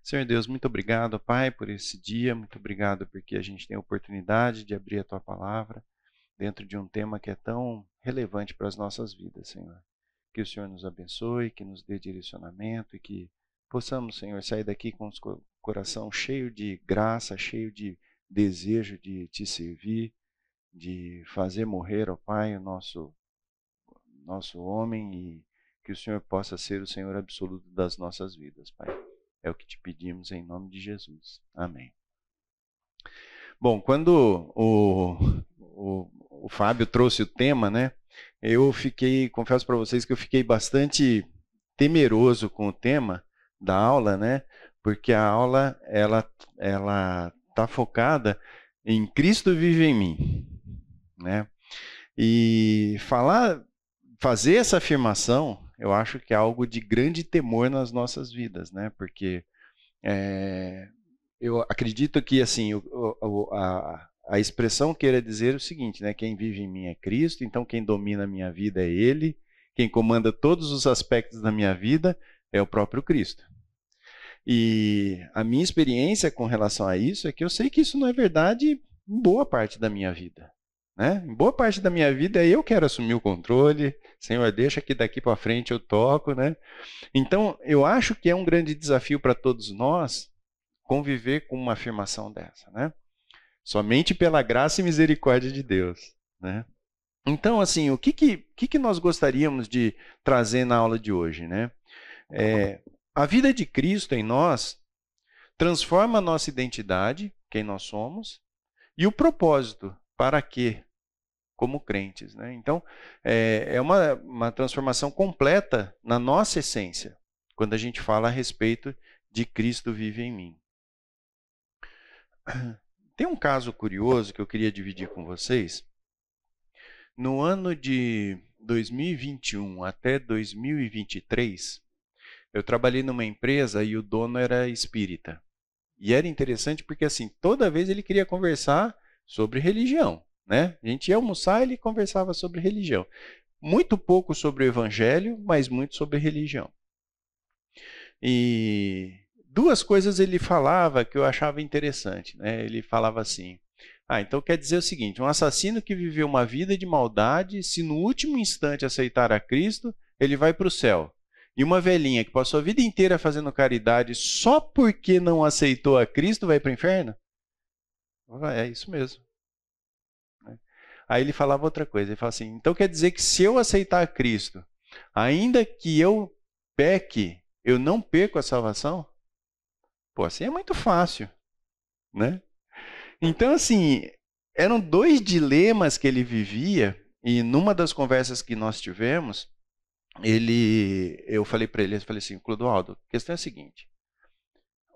Senhor Deus, muito obrigado, Pai, por esse dia, muito obrigado porque a gente tem a oportunidade de abrir a Tua palavra dentro de um tema que é tão relevante para as nossas vidas, Senhor. Que o Senhor nos abençoe, que nos dê direcionamento e que possamos, Senhor, sair daqui com o coração cheio de graça, cheio de desejo de Te servir, de fazer morrer, ó Pai, o nosso homem e que o Senhor possa ser o Senhor absoluto das nossas vidas, Pai. É o que te pedimos em nome de Jesus. Amém. Bom, quando o Fábio trouxe o tema, né? Confesso para vocês que eu fiquei bastante temeroso com o tema da aula, né? Porque a aula ela está focada em Cristo vive em mim, né? E fazer essa afirmação, eu acho que é algo de grande temor nas nossas vidas, né? Porque eu acredito que assim a expressão queira dizer o seguinte, né? Quem vive em mim é Cristo, então quem domina a minha vida é Ele, quem comanda todos os aspectos da minha vida é o próprio Cristo. E a minha experiência com relação a isso é que eu sei que isso não é verdade em boa parte da minha vida. Né? Em boa parte da minha vida eu quero assumir o controle, Senhor, deixa que daqui para frente eu toco, né? Então, eu acho que é um grande desafio para todos nós conviver com uma afirmação dessa, né? Somente pela graça e misericórdia de Deus, né? Então, assim, o que nós gostaríamos de trazer na aula de hoje, né? A vida de Cristo em nós transforma a nossa identidade, quem nós somos, e o propósito, para quê? Como crentes, né? Então, é uma transformação completa na nossa essência, quando a gente fala a respeito de Cristo vive em mim. Tem um caso curioso que eu queria dividir com vocês. No ano de 2021 até 2023, eu trabalhei numa empresa e o dono era espírita. E era interessante porque, assim, toda vez ele queria conversar sobre religião. Né? A gente ia almoçar e ele conversava sobre religião. Muito pouco sobre o evangelho, mas muito sobre religião. E duas coisas ele falava que eu achava interessante. Né? Ele falava assim, então quer dizer o seguinte, um assassino que viveu uma vida de maldade, se no último instante aceitar a Cristo, ele vai para o céu. E uma velhinha que passou a vida inteira fazendo caridade só porque não aceitou a Cristo vai para o inferno? É isso mesmo. Aí ele falava outra coisa, ele falava assim, então quer dizer que se eu aceitar Cristo, ainda que eu peque, eu não perco a salvação? Pô, assim é muito fácil, né? Então, assim, eram dois dilemas que ele vivia, e numa das conversas que nós tivemos, eu falei para ele, assim, Clodoaldo, a questão é a seguinte,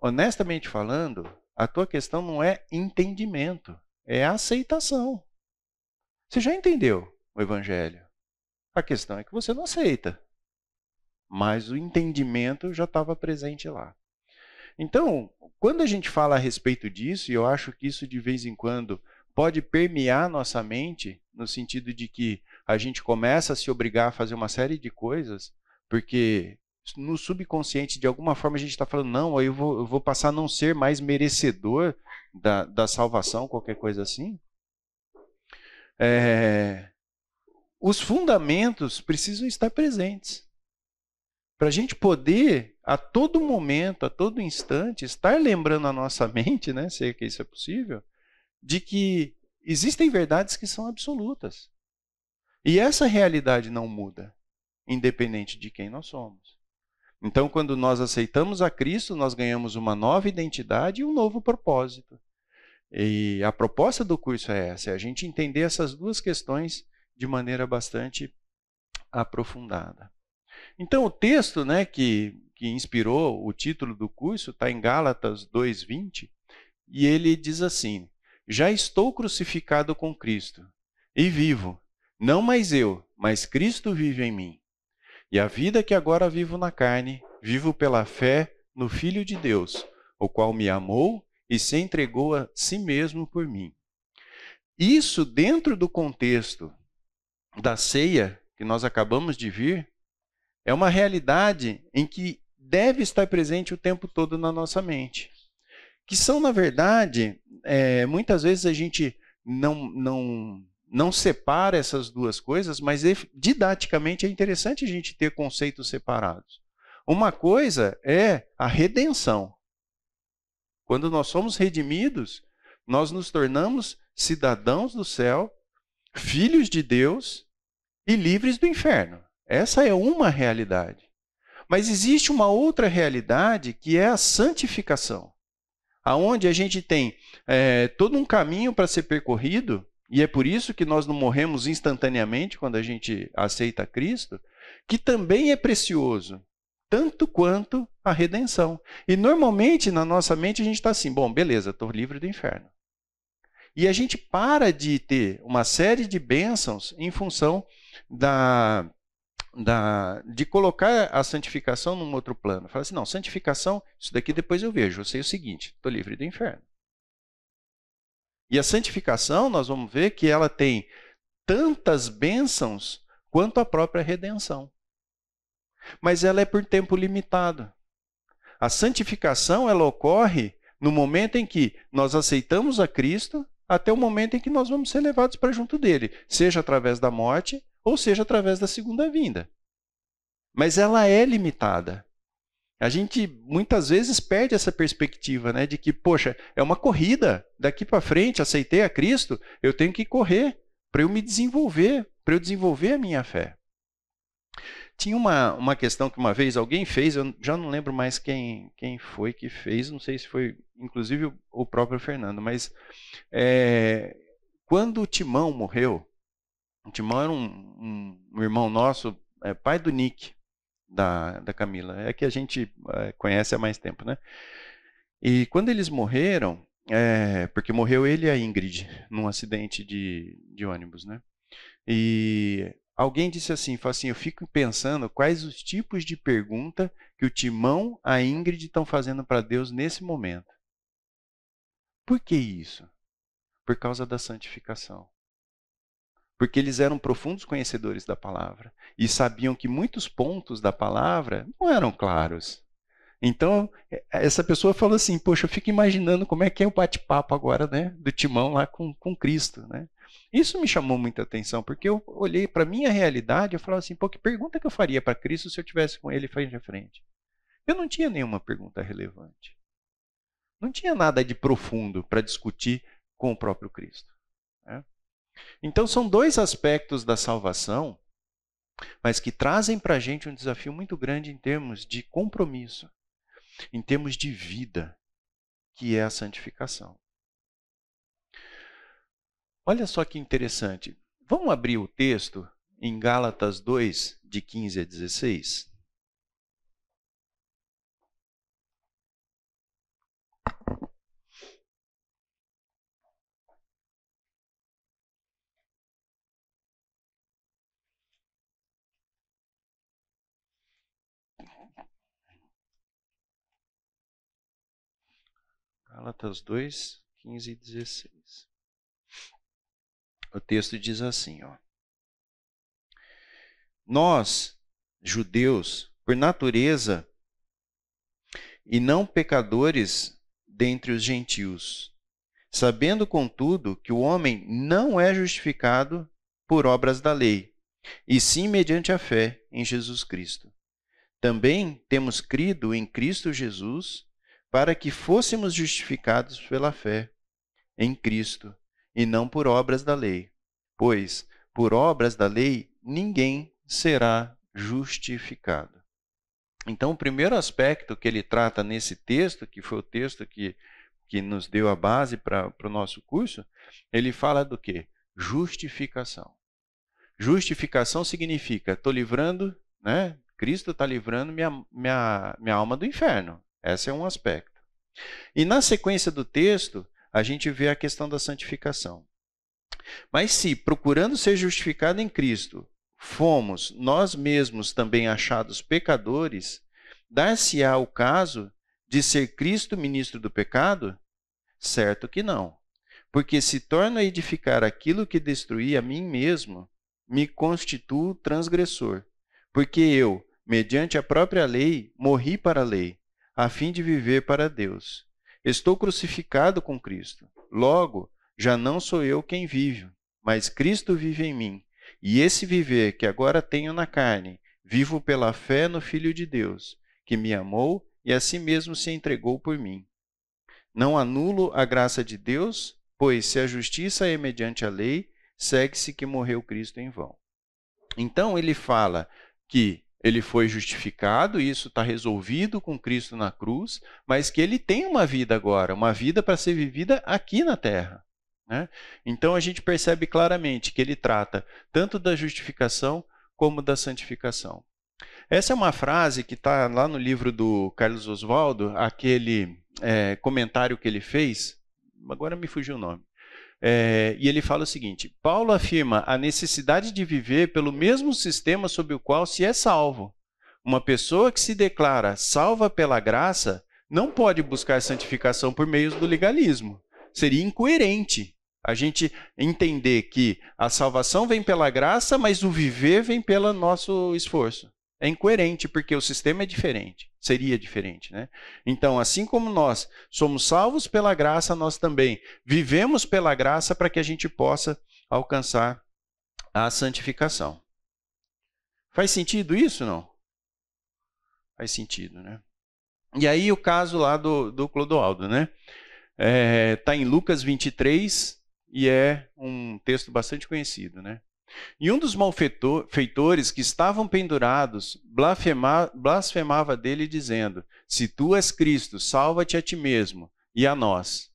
honestamente falando, a tua questão não é entendimento, é aceitação. Você já entendeu o evangelho. A questão é que você não aceita. Mas o entendimento já estava presente lá. Então, quando a gente fala a respeito disso, e eu acho que isso de vez em quando pode permear nossa mente, no sentido de que a gente começa a se obrigar a fazer uma série de coisas, porque no subconsciente, de alguma forma, a gente está falando, não, eu vou passar a não ser mais merecedor da salvação, qualquer coisa assim. Os fundamentos precisam estar presentes. Para a gente poder, a todo momento, a todo instante, estar lembrando a nossa mente, né, se é que isso é possível, de que existem verdades que são absolutas. E essa realidade não muda, independente de quem nós somos. Então, quando nós aceitamos a Cristo, nós ganhamos uma nova identidade e um novo propósito. E a proposta do curso é essa, é a gente entender essas duas questões de maneira bastante aprofundada. Então, o texto, né, que inspirou o título do curso está em Gálatas 2:20, e ele diz assim, já estou crucificado com Cristo, e vivo, não mais eu, mas Cristo vive em mim. E a vida que agora vivo na carne, vivo pela fé no Filho de Deus, o qual me amou e se entregou a si mesmo por mim. Isso, dentro do contexto da ceia que nós acabamos de ver, é uma realidade em que deve estar presente o tempo todo na nossa mente. Que são, na verdade, muitas vezes a gente não separa essas duas coisas, mas didaticamente é interessante a gente ter conceitos separados. Uma coisa é a redenção. Quando nós somos redimidos, nós nos tornamos cidadãos do céu, filhos de Deus e livres do inferno. Essa é uma realidade. Mas existe uma outra realidade que é a santificação, aonde a gente tem todo um caminho para ser percorrido, e é por isso que nós não morremos instantaneamente quando a gente aceita Cristo, que também é precioso, tanto quanto a redenção. E normalmente na nossa mente a gente está assim, bom, beleza, estou livre do inferno. E a gente para de ter uma série de bênçãos em função de colocar a santificação num outro plano. Fala assim, não, santificação, isso daqui depois eu vejo. Eu sei o seguinte, estou livre do inferno. E a santificação, nós vamos ver que ela tem tantas bênçãos quanto a própria redenção. Mas ela é por tempo limitado. A santificação, ela ocorre no momento em que nós aceitamos a Cristo, até o momento em que nós vamos ser levados para junto dele, seja através da morte ou seja através da segunda vinda. Mas ela é limitada. A gente muitas vezes perde essa perspectiva, né, de que, poxa, é uma corrida, daqui para frente, aceitei a Cristo, eu tenho que correr para eu me desenvolver, para eu desenvolver a minha fé. Tinha uma questão que uma vez alguém fez, eu já não lembro mais quem foi que fez, não sei se foi inclusive o próprio Fernando, mas quando o Timão morreu, o Timão era um irmão nosso, pai do Nick, da Camila, é que a gente conhece há mais tempo, né? E quando eles morreram, porque morreu ele e a Ingrid num acidente de ônibus, né? E alguém disse assim, falou assim, eu fico pensando quais os tipos de pergunta que o Timão, a Ingrid estão fazendo para Deus nesse momento. Por que isso? Por causa da santificação. Porque eles eram profundos conhecedores da palavra e sabiam que muitos pontos da palavra não eram claros. Então, essa pessoa falou assim, poxa, eu fico imaginando como é que é o bate-papo agora, né, do Timão lá com Cristo, né? Isso me chamou muita atenção, porque eu olhei para a minha realidade e falava assim, pô, que pergunta que eu faria para Cristo se eu estivesse com ele frente a frente? Eu não tinha nenhuma pergunta relevante. Não tinha nada de profundo para discutir com o próprio Cristo, né? Então, são dois aspectos da salvação, mas que trazem para a gente um desafio muito grande em termos de compromisso, em termos de vida, que é a santificação. Olha só que interessante. Vamos abrir o texto em Gálatas 2, de 15 a 16? Gálatas 2, 15 e 16. O texto diz assim, ó. Nós, judeus, por natureza, e não pecadores dentre os gentios, sabendo, contudo, que o homem não é justificado por obras da lei, e sim mediante a fé em Jesus Cristo. Também temos crido em Cristo Jesus para que fôssemos justificados pela fé em Cristo, e não por obras da lei. Pois, por obras da lei, ninguém será justificado. Então, o primeiro aspecto que ele trata nesse texto, que foi o texto que nos deu a base para o nosso curso, ele fala do quê? Justificação. Justificação significa, estou livrando, né? Cristo está livrando minha alma do inferno. Esse é um aspecto. E na sequência do texto, a gente vê a questão da santificação. Mas se, procurando ser justificado em Cristo, fomos nós mesmos também achados pecadores, dar-se-á o caso de ser Cristo ministro do pecado? Certo que não. Porque se torno a edificar aquilo que destruí a mim mesmo, me constituo transgressor. Porque eu, mediante a própria lei, morri para a lei, a fim de viver para Deus. Estou crucificado com Cristo. Logo, já não sou eu quem vive, mas Cristo vive em mim. E esse viver que agora tenho na carne, vivo pela fé no Filho de Deus, que me amou e a si mesmo se entregou por mim. Não anulo a graça de Deus, pois se a justiça é mediante a lei, segue-se que morreu Cristo em vão. Então ele fala que ele foi justificado, e isso está resolvido com Cristo na cruz, mas que ele tem uma vida agora, uma vida para ser vivida aqui na terra, né? Então a gente percebe claramente que ele trata tanto da justificação como da santificação. Essa é uma frase que está lá no livro do Carlos Oswaldo, aquele comentário que ele fez, agora me fugiu o nome. E ele fala o seguinte: Paulo afirma a necessidade de viver pelo mesmo sistema sob o qual se é salvo. Uma pessoa que se declara salva pela graça não pode buscar santificação por meio do legalismo. Seria incoerente a gente entender que a salvação vem pela graça, mas o viver vem pelo nosso esforço. É incoerente, porque o sistema é diferente, seria diferente, né? Então, assim como nós somos salvos pela graça, nós também vivemos pela graça para que a gente possa alcançar a santificação. Faz sentido isso, não? Faz sentido, né? E aí o caso lá do Clodoaldo, né? Está em Lucas 23 e é um texto bastante conhecido, né? E um dos malfeitores que estavam pendurados blasfemava dele, dizendo: Se tu és Cristo, salva-te a ti mesmo e a nós.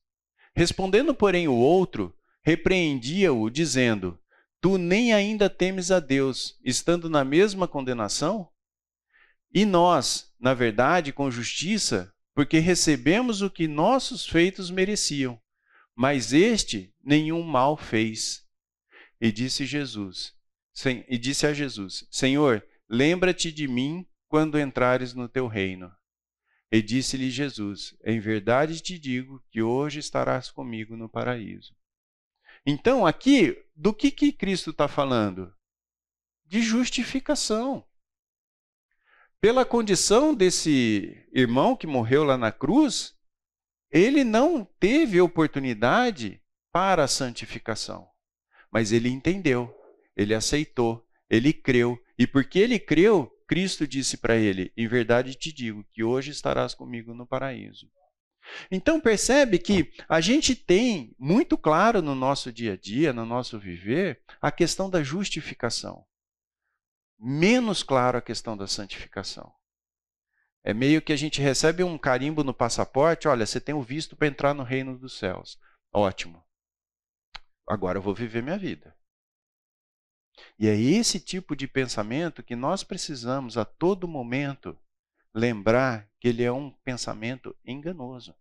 Respondendo, porém, o outro, repreendia-o, dizendo: Tu nem ainda temes a Deus, estando na mesma condenação? E nós, na verdade, com justiça, porque recebemos o que nossos feitos mereciam, mas este nenhum mal fez. E disse a Jesus: Senhor, lembra-te de mim quando entrares no teu reino. E disse-lhe Jesus: Em verdade te digo que hoje estarás comigo no paraíso. Então, aqui, do que Cristo está falando? De justificação. Pela condição desse irmão que morreu lá na cruz, ele não teve oportunidade para a santificação. Mas ele entendeu, ele aceitou, ele creu. E porque ele creu, Cristo disse para ele: Em verdade te digo que hoje estarás comigo no paraíso. Então percebe que a gente tem muito claro no nosso dia a dia, no nosso viver, a questão da justificação. Menos claro a questão da santificação. É meio que a gente recebe um carimbo no passaporte: olha, você tem o visto para entrar no reino dos céus. Ótimo. Agora eu vou viver minha vida. E é esse tipo de pensamento que nós precisamos a todo momento lembrar que ele é um pensamento enganoso.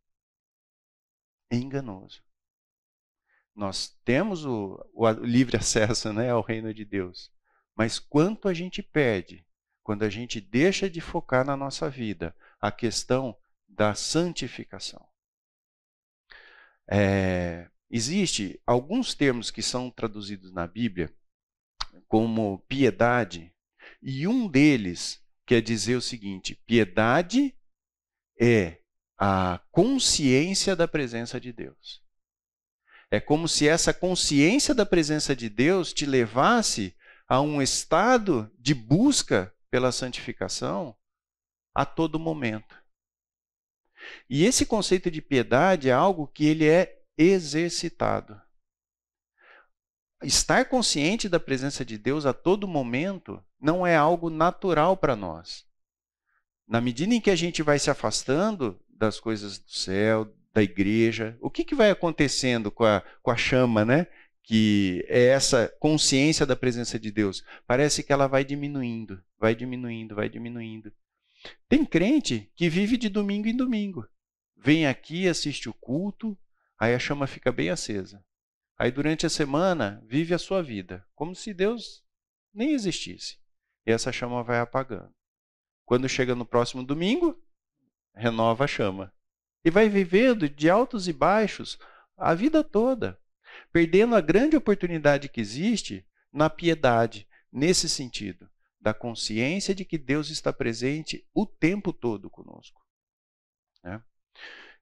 Enganoso. Nós temos o livre acesso, né, ao reino de Deus. Mas quanto a gente perde quando a gente deixa de focar na nossa vida a questão da santificação. Existem alguns termos que são traduzidos na Bíblia como piedade, e um deles quer dizer o seguinte: piedade é a consciência da presença de Deus. É como se essa consciência da presença de Deus te levasse a um estado de busca pela santificação a todo momento. E esse conceito de piedade é algo que ele é exercitado. Estar consciente da presença de Deus a todo momento não é algo natural para nós. Na medida em que a gente vai se afastando das coisas do céu, da igreja, o que vai acontecendo com a chama, né? Que é essa consciência da presença de Deus? Parece que ela vai diminuindo, vai diminuindo, vai diminuindo. Tem crente que vive de domingo em domingo. Vem aqui, assiste o culto, aí a chama fica bem acesa. Aí durante a semana vive a sua vida, como se Deus nem existisse. E essa chama vai apagando. Quando chega no próximo domingo, renova a chama. E vai vivendo de altos e baixos a vida toda, perdendo a grande oportunidade que existe na piedade, nesse sentido, da consciência de que Deus está presente o tempo todo conosco, né?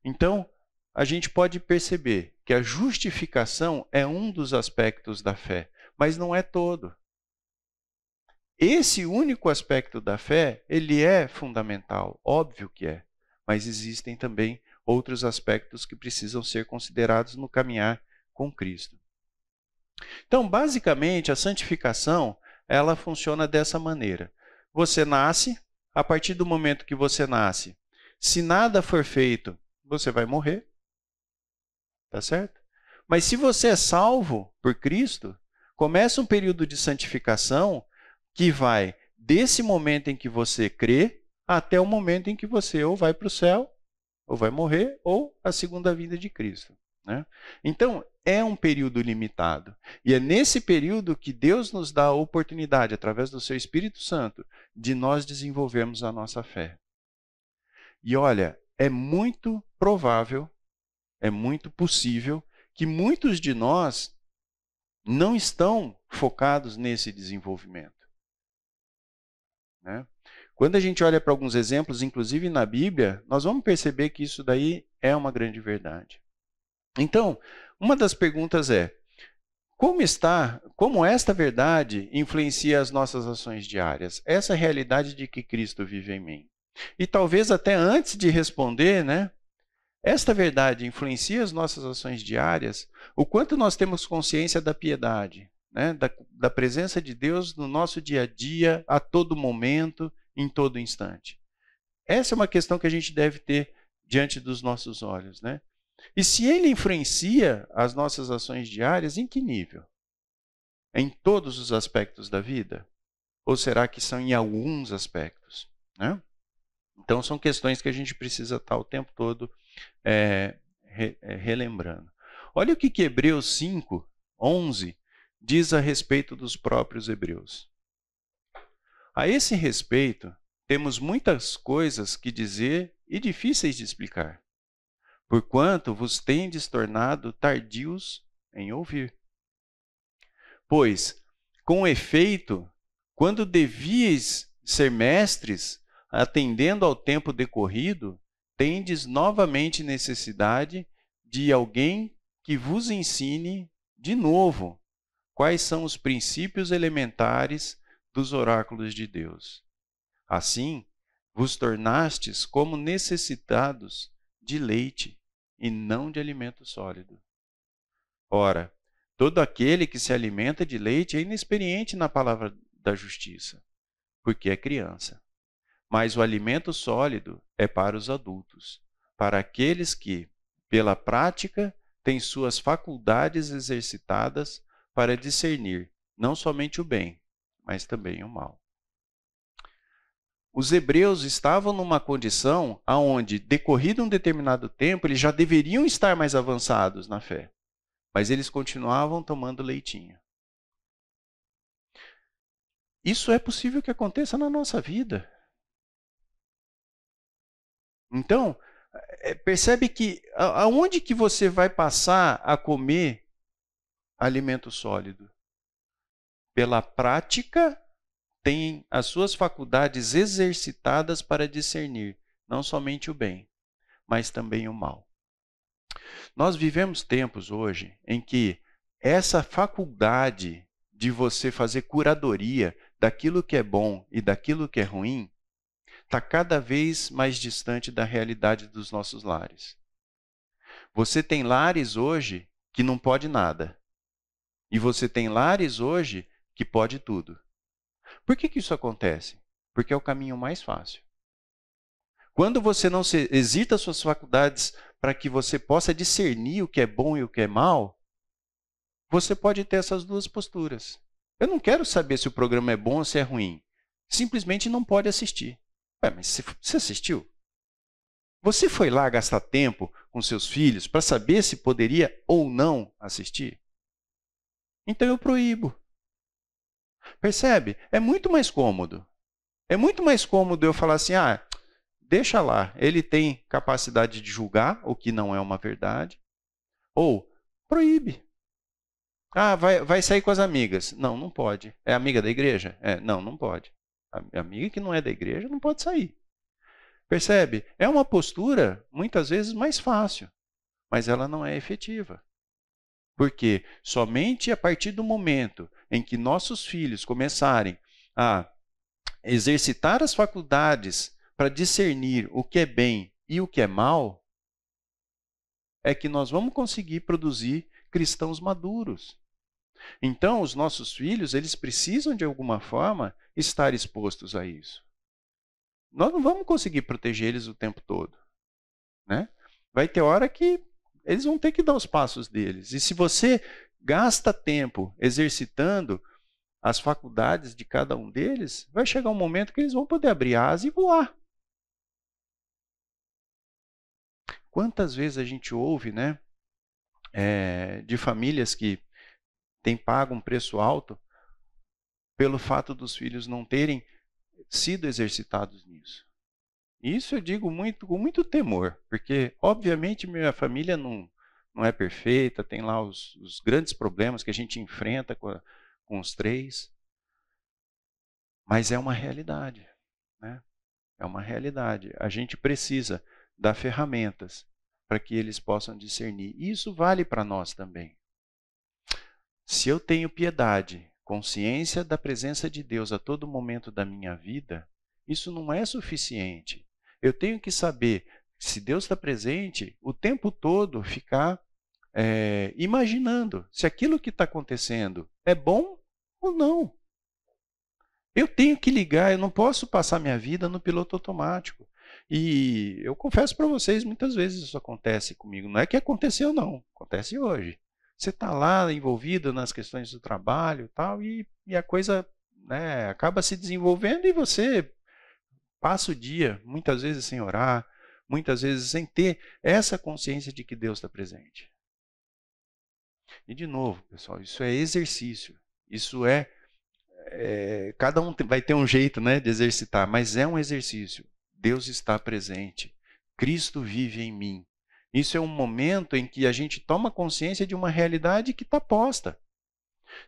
Então, a gente pode perceber que a justificação é um dos aspectos da fé, mas não é todo. Esse único aspecto da fé, ele é fundamental, óbvio que é, mas existem também outros aspectos que precisam ser considerados no caminhar com Cristo. Então, basicamente, a santificação, ela funciona dessa maneira. Você nasce, a partir do momento que você nasce, se nada for feito, você vai morrer, tá certo? Mas se você é salvo por Cristo, começa um período de santificação que vai desse momento em que você crê até o momento em que você ou vai para o céu, ou vai morrer, ou a segunda vinda de Cristo, né? Então, é um período limitado. E é nesse período que Deus nos dá a oportunidade, através do seu Espírito Santo, de nós desenvolvermos a nossa fé. E olha, é muito provável, é muito possível que muitos de nós não estão focados nesse desenvolvimento, né? Quando a gente olha para alguns exemplos, inclusive na Bíblia, nós vamos perceber que isso daí é uma grande verdade. Então, uma das perguntas é: como esta verdade influencia as nossas ações diárias? Essa realidade de que Cristo vive em mim. E talvez até antes de responder, né? Esta verdade influencia as nossas ações diárias? O quanto nós temos consciência da piedade, né? Da presença de Deus no nosso dia a dia, a todo momento, em todo instante? Essa é uma questão que a gente deve ter diante dos nossos olhos, né? E se ele influencia as nossas ações diárias, em que nível? Em todos os aspectos da vida? Ou será que são em alguns aspectos, né? Então, são questões que a gente precisa estar o tempo todo relembrando. Olha o que Hebreus 5, 11 diz a respeito dos próprios hebreus. A esse respeito, temos muitas coisas que dizer e difíceis de explicar, porquanto vos tendes tornado tardios em ouvir. Pois, com efeito, quando devíeis ser mestres, atendendo ao tempo decorrido, tendes novamente necessidade de alguém que vos ensine de novo quais são os princípios elementares dos oráculos de Deus. Assim, vos tornastes como necessitados de leite e não de alimento sólido. Ora, todo aquele que se alimenta de leite é inexperiente na palavra da justiça, porque é criança. Mas o alimento sólido é para os adultos, para aqueles que, pela prática, têm suas faculdades exercitadas para discernir não somente o bem, mas também o mal. Os hebreus estavam numa condição onde, decorrido um determinado tempo, eles já deveriam estar mais avançados na fé, mas eles continuavam tomando leitinho. Isso é possível que aconteça na nossa vida. Então, percebe que aonde que você vai passar a comer alimento sólido? Pela prática, tem as suas faculdades exercitadas para discernir não somente o bem, mas também o mal. Nós vivemos tempos hoje em que essa faculdade de você fazer curadoria daquilo que é bom e daquilo que é ruim está cada vez mais distante da realidade dos nossos lares. Você tem lares hoje que não pode nada. E você tem lares hoje que pode tudo. Por que isso acontece? Porque é o caminho mais fácil. Quando você não exercita suas faculdades para que você possa discernir o que é bom e o que é mal, você pode ter essas duas posturas. Eu não quero saber se o programa é bom ou se é ruim. Simplesmente não pode assistir. Mas você assistiu? Você foi lá gastar tempo com seus filhos para saber se poderia ou não assistir? Então eu proíbo. Percebe? É muito mais cômodo. É muito mais cômodo eu falar assim, deixa lá, ele tem capacidade de julgar o que não é uma verdade. Ou proíbe. Vai sair com as amigas. Não, não pode. É amiga da igreja? Não, não pode. A amiga que não é da igreja não pode sair. Percebe? É uma postura, muitas vezes, mais fácil, mas ela não é efetiva. Porque somente a partir do momento em que nossos filhos começarem a exercitar as faculdades para discernir o que é bem e o que é mal, é que nós vamos conseguir produzir cristãos maduros. Então, os nossos filhos, eles precisam de alguma forma estar expostos a isso. Nós não vamos conseguir proteger eles o tempo todo, né? Vai ter hora que eles vão ter que dar os passos deles. E se você gasta tempo exercitando as faculdades de cada um deles, vai chegar um momento que eles vão poder abrir asas e voar. Quantas vezes a gente ouve, né, de famílias que têm pago um preço alto pelo fato dos filhos não terem sido exercitados nisso. Isso eu digo muito, com muito temor, porque, obviamente, minha família não é perfeita, tem lá os grandes problemas que a gente enfrenta com os três, mas é uma realidade, né? É uma realidade. A gente precisa dar ferramentas para que eles possam discernir. E isso vale para nós também. Se eu tenho piedade, consciência da presença de Deus a todo momento da minha vida, isso não é suficiente. Eu tenho que saber, se Deus está presente, o tempo todo ficar imaginando se aquilo que está acontecendo é bom ou não. Eu tenho que ligar, eu não posso passar minha vida no piloto automático. E eu confesso para vocês, muitas vezes isso acontece comigo. Não é que aconteceu, não. Acontece hoje. Você está lá envolvido nas questões do trabalho tal, e a coisa, né, acaba se desenvolvendo e você passa o dia, muitas vezes sem orar, muitas vezes sem ter essa consciência de que Deus está presente. E de novo, pessoal, isso é exercício. Isso cada um vai ter um jeito, né, de exercitar, mas é um exercício. Deus está presente. Cristo vive em mim. Isso é um momento em que a gente toma consciência de uma realidade que está posta.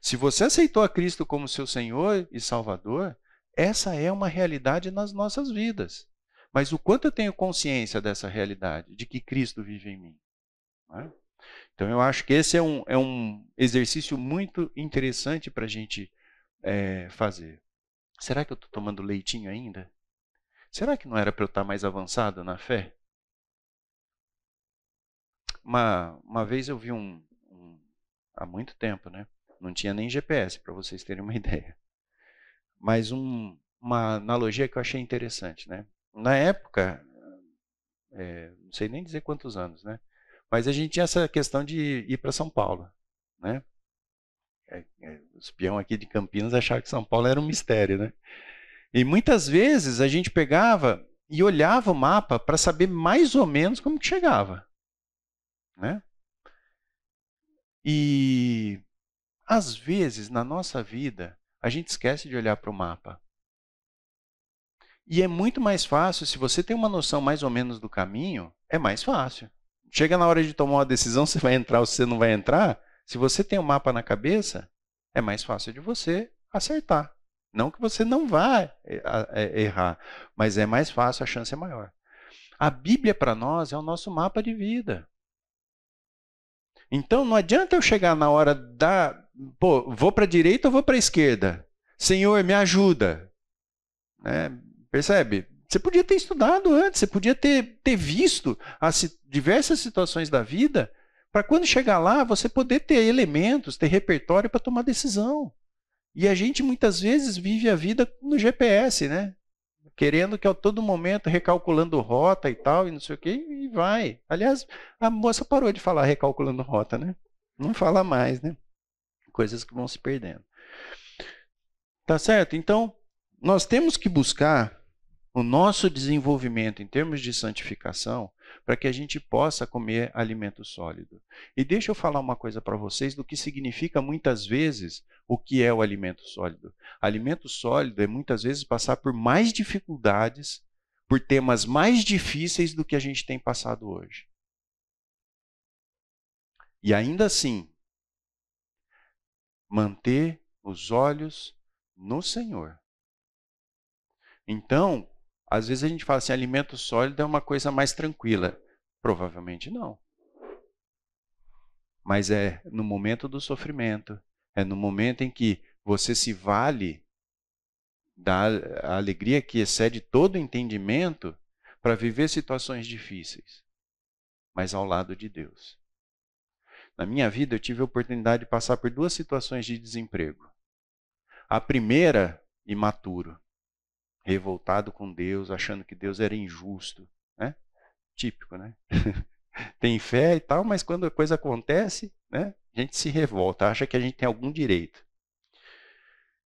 Se você aceitou a Cristo como seu Senhor e Salvador, essa é uma realidade nas nossas vidas. Mas o quanto eu tenho consciência dessa realidade, de que Cristo vive em mim? Não é? Então, eu acho que esse é um exercício muito interessante para a gente fazer. Será que eu estou tomando leitinho ainda? Será que não era para eu estar mais avançado na fé? Uma vez eu vi há muito tempo, né? Não tinha nem GPS, para vocês terem uma ideia. Mas uma analogia que eu achei interessante, né? Na época, não sei nem dizer quantos anos, né? Mas a gente tinha essa questão de ir para São Paulo, né? Os peão aqui de Campinas achavam que São Paulo era um mistério, né? E muitas vezes a gente pegava e olhava o mapa para saber mais ou menos como que chegava, né? E às vezes na nossa vida a gente esquece de olhar para o mapa. E é muito mais fácil, se você tem uma noção mais ou menos do caminho, é mais fácil. Chega na hora de tomar uma decisão, se vai entrar ou se não vai entrar, se você tem o mapa na cabeça, é mais fácil de você acertar. Não que você não vá errar, mas é mais fácil, a chance é maior. A Bíblia para nós é o nosso mapa de vida. Então não adianta eu chegar na hora vou para a direita ou vou para a esquerda? Senhor, me ajuda. Percebe? Você podia ter estudado antes, você podia ter visto as diversas situações da vida, para quando chegar lá você poder ter elementos, ter repertório para tomar decisão. E a gente muitas vezes vive a vida no GPS, né? Querendo que a todo momento recalculando rota e tal, e não sei o quê, e vai. Aliás, a moça parou de falar recalculando rota, né? Não fala mais, né? Coisas que vão se perdendo. Tá certo? Então, nós temos que buscar o nosso desenvolvimento em termos de santificação para que a gente possa comer alimento sólido. E deixa eu falar uma coisa para vocês do que significa muitas vezes o que é o alimento sólido. Alimento sólido é muitas vezes passar por mais dificuldades, por temas mais difíceis do que a gente tem passado hoje. E ainda assim, manter os olhos no Senhor. Então, às vezes a gente fala assim, alimento sólido é uma coisa mais tranquila. Provavelmente não. Mas é no momento do sofrimento, é no momento em que você se vale da alegria que excede todo entendimento para viver situações difíceis, mas ao lado de Deus. Na minha vida, eu tive a oportunidade de passar por 2 situações de desemprego. A primeira, imaturo, revoltado com Deus, achando que Deus era injusto, né? Típico, né? Tem fé e tal, mas quando a coisa acontece, né, a gente se revolta, acha que a gente tem algum direito.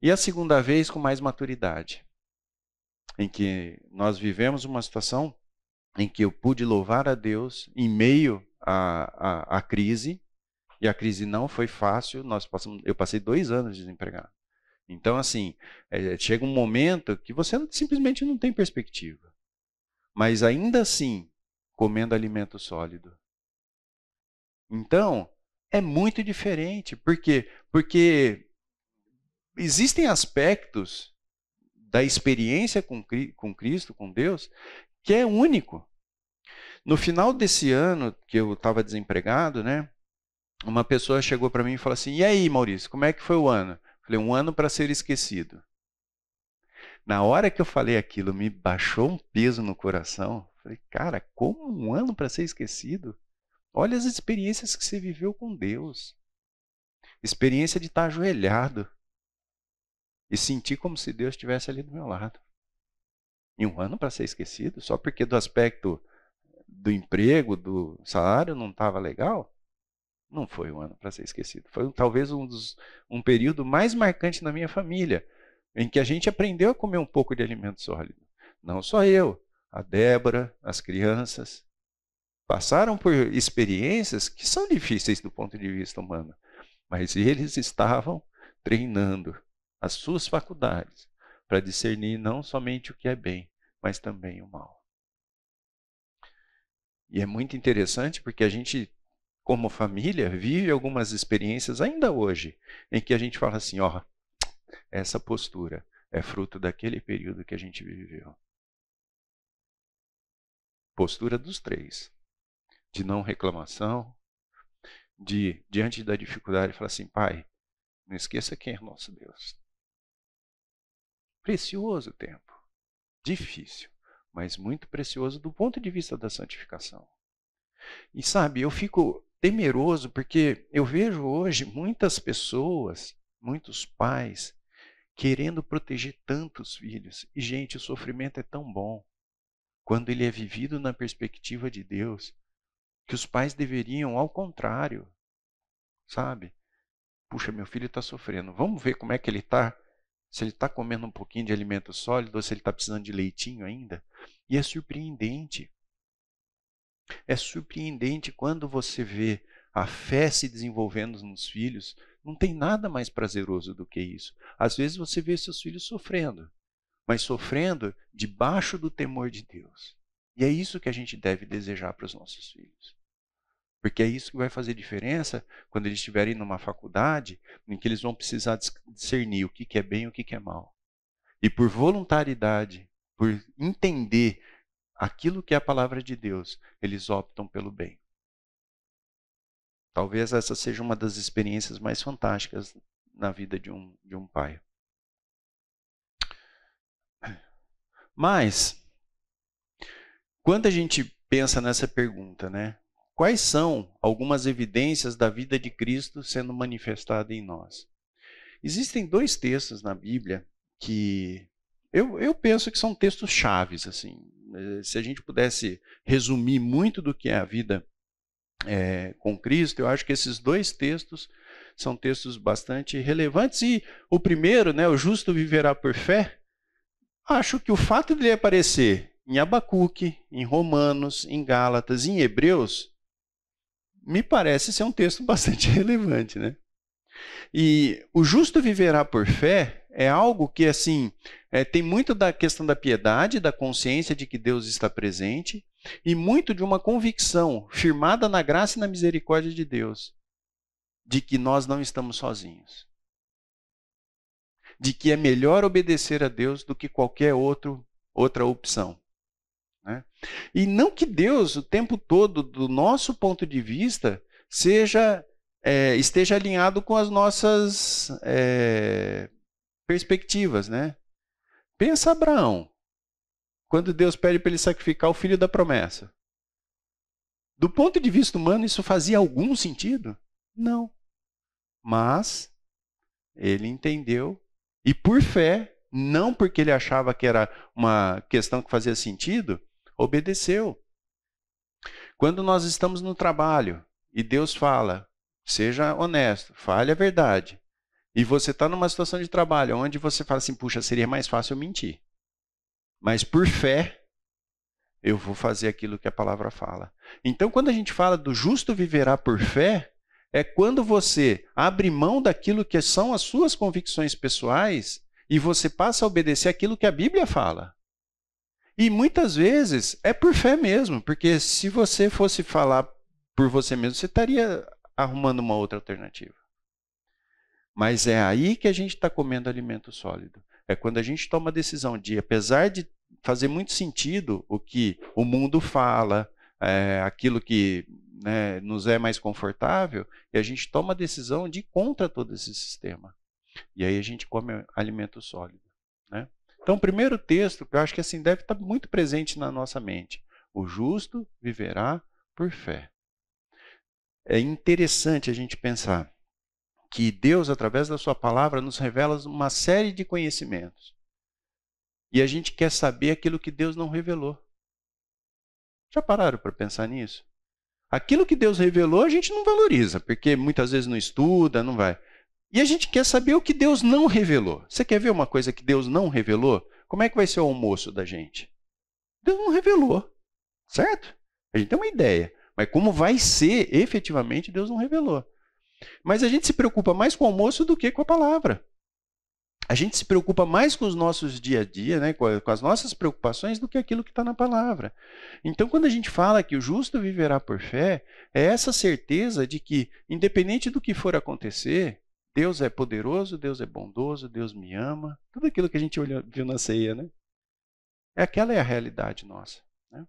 E a segunda vez, com mais maturidade, em que nós vivemos uma situação em que eu pude louvar a Deus em meio à crise, e a crise não foi fácil, eu passei 2 anos desempregado. Então, assim, chega um momento que você simplesmente não tem perspectiva. Mas ainda assim, comendo alimento sólido. Então, é muito diferente. Por quê? Porque existem aspectos da experiência com Cristo, com Deus, que é único. No final desse ano, que eu estava desempregado, né, uma pessoa chegou para mim e falou assim, e aí, Maurício, como é que foi o ano? Eu falei, um ano para ser esquecido. Na hora que eu falei aquilo, me baixou um peso no coração. Eu falei, cara, como um ano para ser esquecido? Olha as experiências que você viveu com Deus. Experiência de estar ajoelhado e sentir como se Deus estivesse ali do meu lado. E um ano para ser esquecido? Só porque do aspecto do emprego, do salário não estava legal? Não foi um ano para ser esquecido. Foi talvez um período mais marcante na minha família, em que a gente aprendeu a comer um pouco de alimento sólido. Não só eu, a Débora, as crianças, passaram por experiências que são difíceis do ponto de vista humano, mas eles estavam treinando as suas faculdades para discernir não somente o que é bem, mas também o mal. E é muito interessante porque a gente, como família, vive algumas experiências ainda hoje, em que a gente fala assim, ó, essa postura é fruto daquele período que a gente viveu. Postura dos 3. De não reclamação, de, diante da dificuldade, falar assim, Pai, não esqueça quem é nosso Deus. Precioso tempo. Difícil, mas muito precioso do ponto de vista da santificação. E sabe, eu fico temeroso porque eu vejo hoje muitas pessoas, muitos pais, querendo proteger tantos filhos. E, gente, o sofrimento é tão bom quando ele é vivido na perspectiva de Deus, que os pais deveriam, ao contrário, sabe? Puxa, meu filho está sofrendo, vamos ver como é que ele está, se ele está comendo um pouquinho de alimento sólido ou se ele está precisando de leitinho ainda. E é surpreendente. É surpreendente quando você vê a fé se desenvolvendo nos filhos. Não tem nada mais prazeroso do que isso. Às vezes você vê seus filhos sofrendo, mas sofrendo debaixo do temor de Deus. E é isso que a gente deve desejar para os nossos filhos. Porque é isso que vai fazer diferença quando eles estiverem numa faculdade em que eles vão precisar discernir o que é bem e o que é mal. E por voluntariedade, por entender aquilo que é a palavra de Deus, eles optam pelo bem. Talvez essa seja uma das experiências mais fantásticas na vida de um pai. Mas, quando a gente pensa nessa pergunta, né? Quais são algumas evidências da vida de Cristo sendo manifestada em nós? Existem 2 textos na Bíblia que eu penso que são textos chaves, assim. Se a gente pudesse resumir muito do que é a vida com Cristo, eu acho que esses 2 textos são textos bastante relevantes. E o primeiro, né, o justo viverá por fé, acho que o fato de ele aparecer em Abacuque, em Romanos, em Gálatas, em Hebreus, me parece ser um texto bastante relevante, né? E o justo viverá por fé é algo que, assim, tem muito da questão da piedade, da consciência de que Deus está presente, e muito de uma convicção firmada na graça e na misericórdia de Deus, de que nós não estamos sozinhos. De que é melhor obedecer a Deus do que qualquer outro outra opção, né? E não que Deus, o tempo todo, do nosso ponto de vista, esteja alinhado com as nossas perspectivas, né? Pensa Abraão, quando Deus pede para ele sacrificar o filho da promessa. Do ponto de vista humano, isso fazia algum sentido? Não. Mas ele entendeu e por fé, não porque ele achava que era uma questão que fazia sentido, obedeceu. Quando nós estamos no trabalho e Deus fala, seja honesto, fale a verdade, e você está numa situação de trabalho onde você fala assim, puxa, seria mais fácil eu mentir. Mas por fé, eu vou fazer aquilo que a palavra fala. Então, quando a gente fala do justo viverá por fé, é quando você abre mão daquilo que são as suas convicções pessoais e você passa a obedecer aquilo que a Bíblia fala. E muitas vezes é por fé mesmo, porque se você fosse falar por você mesmo, você estaria arrumando uma outra alternativa. Mas é aí que a gente está comendo alimento sólido. É quando a gente toma a decisão de, apesar de fazer muito sentido o que o mundo fala, aquilo que nos é mais confortável, e a gente toma a decisão de ir contra todo esse sistema. E aí a gente come alimento sólido, né? Então, o primeiro texto, que eu acho que assim deve estar muito presente na nossa mente. O justo viverá por fé. É interessante a gente pensar que Deus, através da sua palavra, nos revela uma série de conhecimentos. E a gente quer saber aquilo que Deus não revelou. Já pararam para pensar nisso? Aquilo que Deus revelou, a gente não valoriza, porque muitas vezes não estuda, não vai. E a gente quer saber o que Deus não revelou. Você quer ver uma coisa que Deus não revelou? Como é que vai ser o almoço da gente? Deus não revelou, certo? A gente tem uma ideia, mas como vai ser efetivamente, Deus não revelou. Mas a gente se preocupa mais com o almoço do que com a palavra. A gente se preocupa mais com os nossos dia a dia, né, com as nossas preocupações, do que aquilo que está na palavra. Então, quando a gente fala que o justo viverá por fé, é essa certeza de que, independente do que for acontecer, Deus é poderoso, Deus é bondoso, Deus me ama. Tudo aquilo que a gente viu na ceia, né? Aquela é a realidade nossa, né?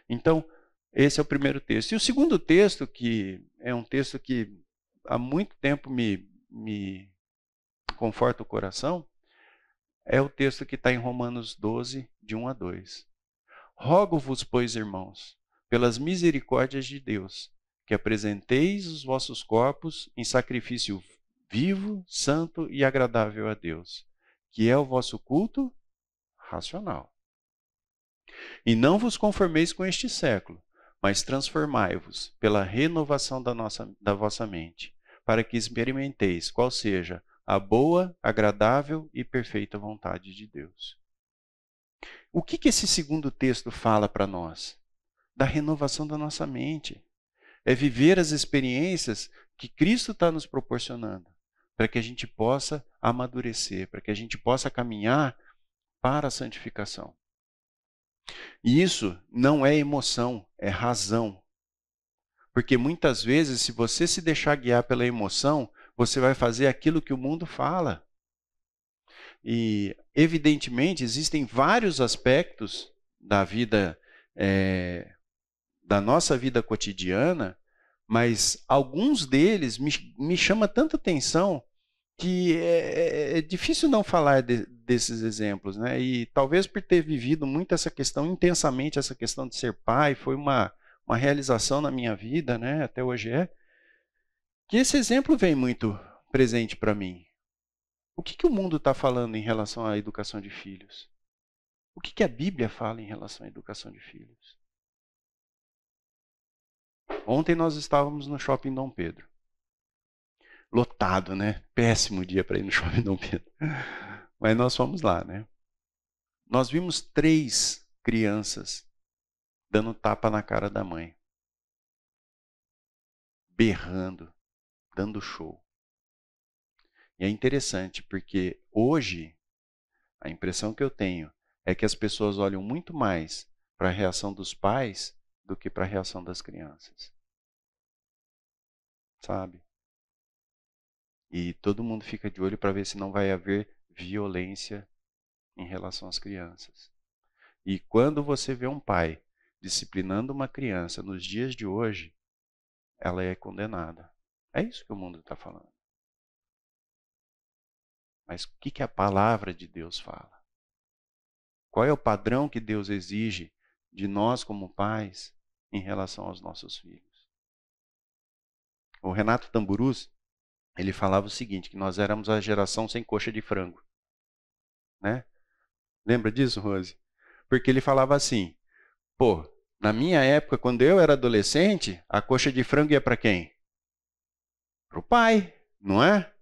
Então, esse é o primeiro texto. E o segundo texto, que é um texto que há muito tempo me conforta o coração, é o texto que está em Romanos 12, de 1 a 2. Rogo-vos, pois, irmãos, pelas misericórdias de Deus, que apresenteis os vossos corpos em sacrifício vivo, santo e agradável a Deus, que é o vosso culto racional. E não vos conformeis com este século, mas transformai-vos pela renovação da vossa mente, para que experimenteis qual seja a boa, agradável e perfeita vontade de Deus. O que esse segundo texto fala para nós? Da renovação da nossa mente. É viver as experiências que Cristo está nos proporcionando, para que a gente possa amadurecer, para que a gente possa caminhar para a santificação. E isso não é emoção, é razão. Porque muitas vezes, se você se deixar guiar pela emoção, você vai fazer aquilo que o mundo fala. E, evidentemente, existem vários aspectos da vida, da nossa vida cotidiana, mas alguns deles me chamam tanta atenção que é difícil não falar desses exemplos, né? E talvez por ter vivido muito essa questão, intensamente essa questão de ser pai, foi uma realização na minha vida, né? Até hoje que esse exemplo vem muito presente para mim. O que o mundo está falando em relação à educação de filhos? O que a Bíblia fala em relação à educação de filhos? Ontem nós estávamos no Shopping Dom Pedro. Lotado, né? Péssimo dia para ir no Shopping Dom Pedro. Mas nós fomos lá, né? Nós vimos 3 crianças dando tapa na cara da mãe. Berrando, dando show. E é interessante, porque hoje, a impressão que eu tenho é que as pessoas olham muito mais para a reação dos pais do que para a reação das crianças. Sabe? E todo mundo fica de olho para ver se não vai haver violência em relação às crianças. E quando você vê um pai disciplinando uma criança nos dias de hoje, ela é condenada. É isso que o mundo está falando. Mas o que a palavra de Deus fala? Qual é o padrão que Deus exige de nós como pais em relação aos nossos filhos? O Renato Tamburus, ele falava o seguinte, que nós éramos a geração sem coxa de frango. Né? Lembra disso, Rose? Porque ele falava assim, pô, na minha época, quando eu era adolescente, a coxa de frango ia para quem? Para o pai, não é?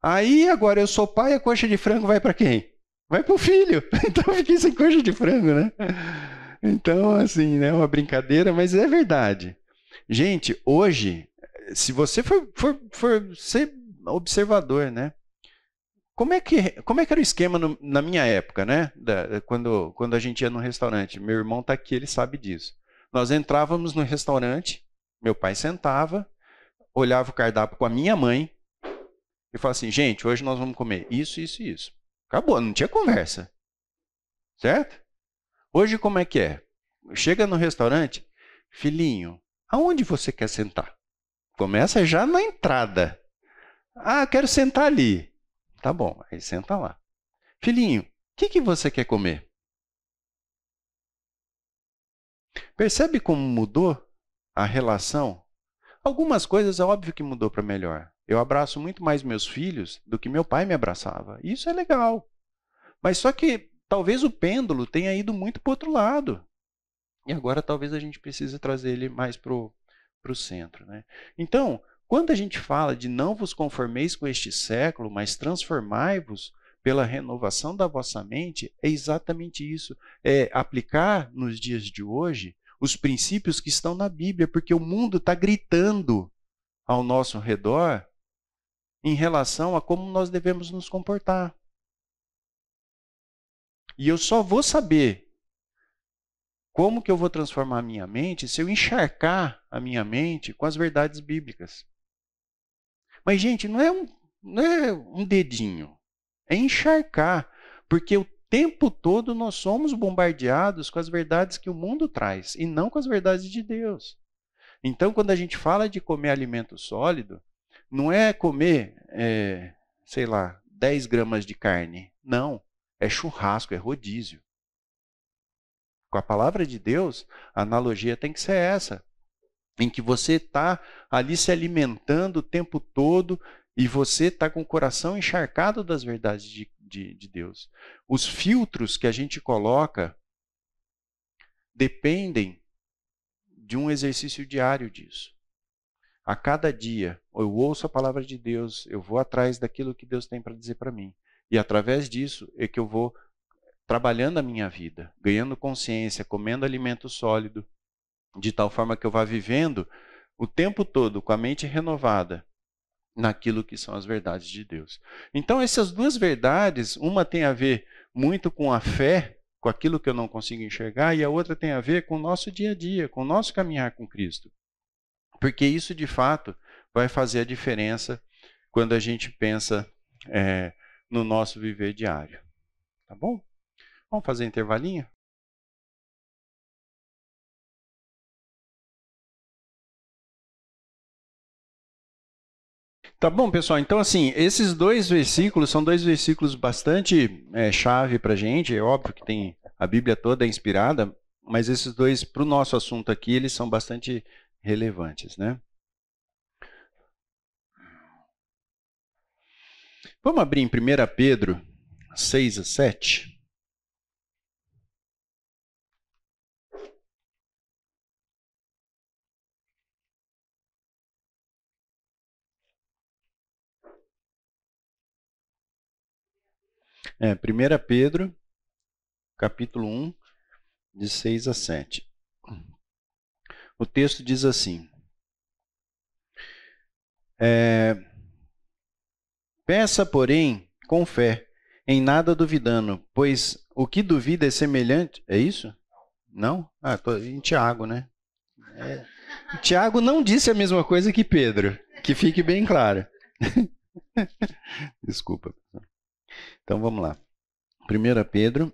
Aí, agora eu sou pai, a coxa de frango vai para quem? Vai para o filho. Então eu fiquei sem coxa de frango, né? Então, assim, né, uma brincadeira, mas é verdade. Gente, hoje, se você for ser observador, né? Como é que era o esquema na minha época, né? Quando a gente ia no restaurante? Meu irmão está aqui, ele sabe disso. Nós entrávamos no restaurante, meu pai sentava, olhava o cardápio com a minha mãe e falava assim, gente, hoje nós vamos comer isso, isso e isso. Acabou, não tinha conversa. Certo? Hoje como é que é? Chega no restaurante, filhinho, aonde você quer sentar? Começa já na entrada. Ah, quero sentar ali. Tá bom, aí senta lá. Filhinho, o que você quer comer? Percebe como mudou a relação? Algumas coisas é óbvio que mudou para melhor. Eu abraço muito mais meus filhos do que meu pai me abraçava. Isso é legal. Mas só que talvez o pêndulo tenha ido muito para o outro lado. E agora talvez a gente precise trazer ele mais para o centro. Né? Então, quando a gente fala de não vos conformeis com este século, mas transformai-vos pela renovação da vossa mente, é exatamente isso. É aplicar nos dias de hoje os princípios que estão na Bíblia, porque o mundo está gritando ao nosso redor em relação a como nós devemos nos comportar. E eu só vou saber como que eu vou transformar a minha mente se eu encharcar a minha mente com as verdades bíblicas. Mas, gente, não é um dedinho. É encharcar. Porque o tempo todo nós somos bombardeados com as verdades que o mundo traz e não com as verdades de Deus. Então, quando a gente fala de comer alimento sólido, não é comer, sei lá, 10 gramas de carne. Não. É churrasco, é rodízio. Com a palavra de Deus, a analogia tem que ser essa. Em que você está ali se alimentando o tempo todo e você está com o coração encharcado das verdades de Deus. Os filtros que a gente coloca dependem de um exercício diário disso. A cada dia, eu ouço a palavra de Deus, eu vou atrás daquilo que Deus tem para dizer para mim. E através disso é que eu vou trabalhando a minha vida, ganhando consciência, comendo alimento sólido, de tal forma que eu vá vivendo o tempo todo com a mente renovada naquilo que são as verdades de Deus. Então, essas duas verdades, uma tem a ver muito com a fé, com aquilo que eu não consigo enxergar, e a outra tem a ver com o nosso dia a dia, com o nosso caminhar com Cristo. Porque isso, de fato, vai fazer a diferença quando a gente pensa no nosso viver diário. Tá bom? Vamos fazer intervalinho? Tá bom, pessoal. Então, assim, esses dois versículos são dois versículos bastante chave para a gente. É óbvio que tem a Bíblia toda inspirada, mas esses dois, para o nosso assunto aqui, eles são bastante relevantes, né? Vamos abrir em 1 Pedro 6:7. É, 1 Pedro, capítulo 1, de 6 a 7. O texto diz assim: peça, porém, com fé, em nada duvidando, pois o que duvida é semelhante... É isso? Não? Ah, tô em Tiago, né? Tiago não disse a mesma coisa que Pedro, que fique bem claro. Desculpa. Então vamos lá. 1 Pedro,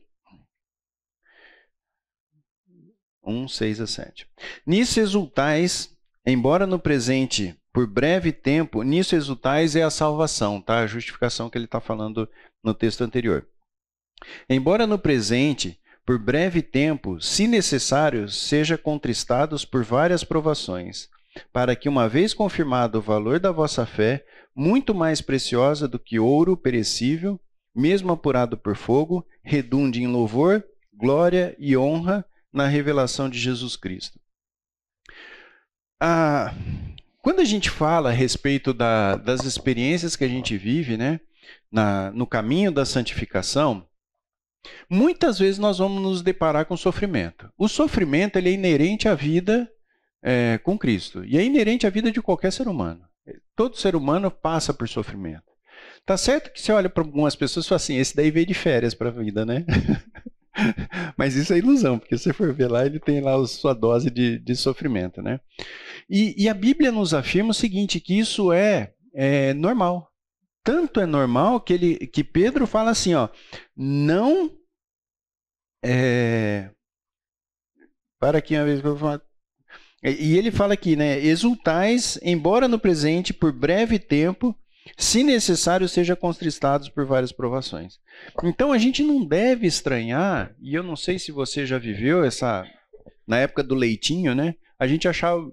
1, 6 a 7. Nisso exultais, embora no presente, por breve tempo, nisso exultais é a salvação, tá? A justificação que ele está falando no texto anterior. Embora no presente, por breve tempo, se necessário, seja contristados por várias provações, para que, uma vez confirmado o valor da vossa fé, muito mais preciosa do que ouro perecível, mesmo apurado por fogo, redunde em louvor, glória e honra na revelação de Jesus Cristo. Quando a gente fala a respeito das experiências que a gente vive, né, no caminho da santificação, muitas vezes nós vamos nos deparar com sofrimento. O sofrimento ele é inerente à vida com Cristo e é inerente à vida de qualquer ser humano. Todo ser humano passa por sofrimento. Tá certo que você olha para algumas pessoas e fala assim, esse daí veio de férias para a vida, né? Mas isso é ilusão, porque se você for ver lá, ele tem lá a sua dose de sofrimento, né? E a Bíblia nos afirma o seguinte, que isso é normal. Tanto é normal que Pedro fala assim, ó, não... para aqui uma vez que eu vou falar... E ele fala aqui, né? Exultais, embora no presente, por breve tempo, se necessário, seja contristados por várias provações. Então, a gente não deve estranhar, e eu não sei se você já viveu na época do leitinho, né?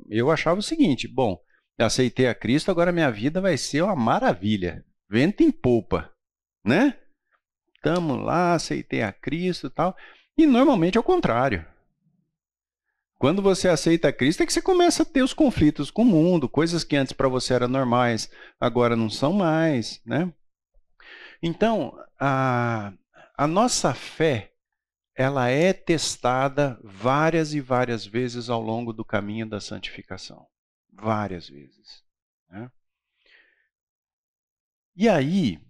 Eu achava o seguinte, bom, eu aceitei a Cristo, agora minha vida vai ser uma maravilha, vento em popa, né? Estamos lá, aceitei a Cristo e tal, e normalmente é o contrário. Quando você aceita Cristo é que você começa a ter os conflitos com o mundo, coisas que antes para você eram normais, agora não são mais, né? Então, a nossa fé, ela é testada várias e várias vezes ao longo do caminho da santificação. Várias vezes, né? E aí,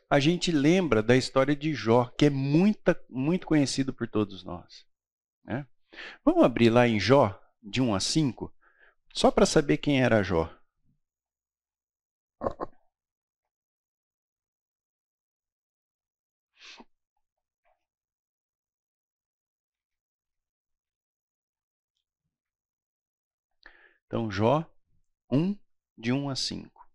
a gente lembra da história de Jó, que é muito conhecido por todos nós, né? Vamos abrir lá em Jó, de 1 a 5, só para saber quem era Jó. Então, Jó 1, de 1 a 5.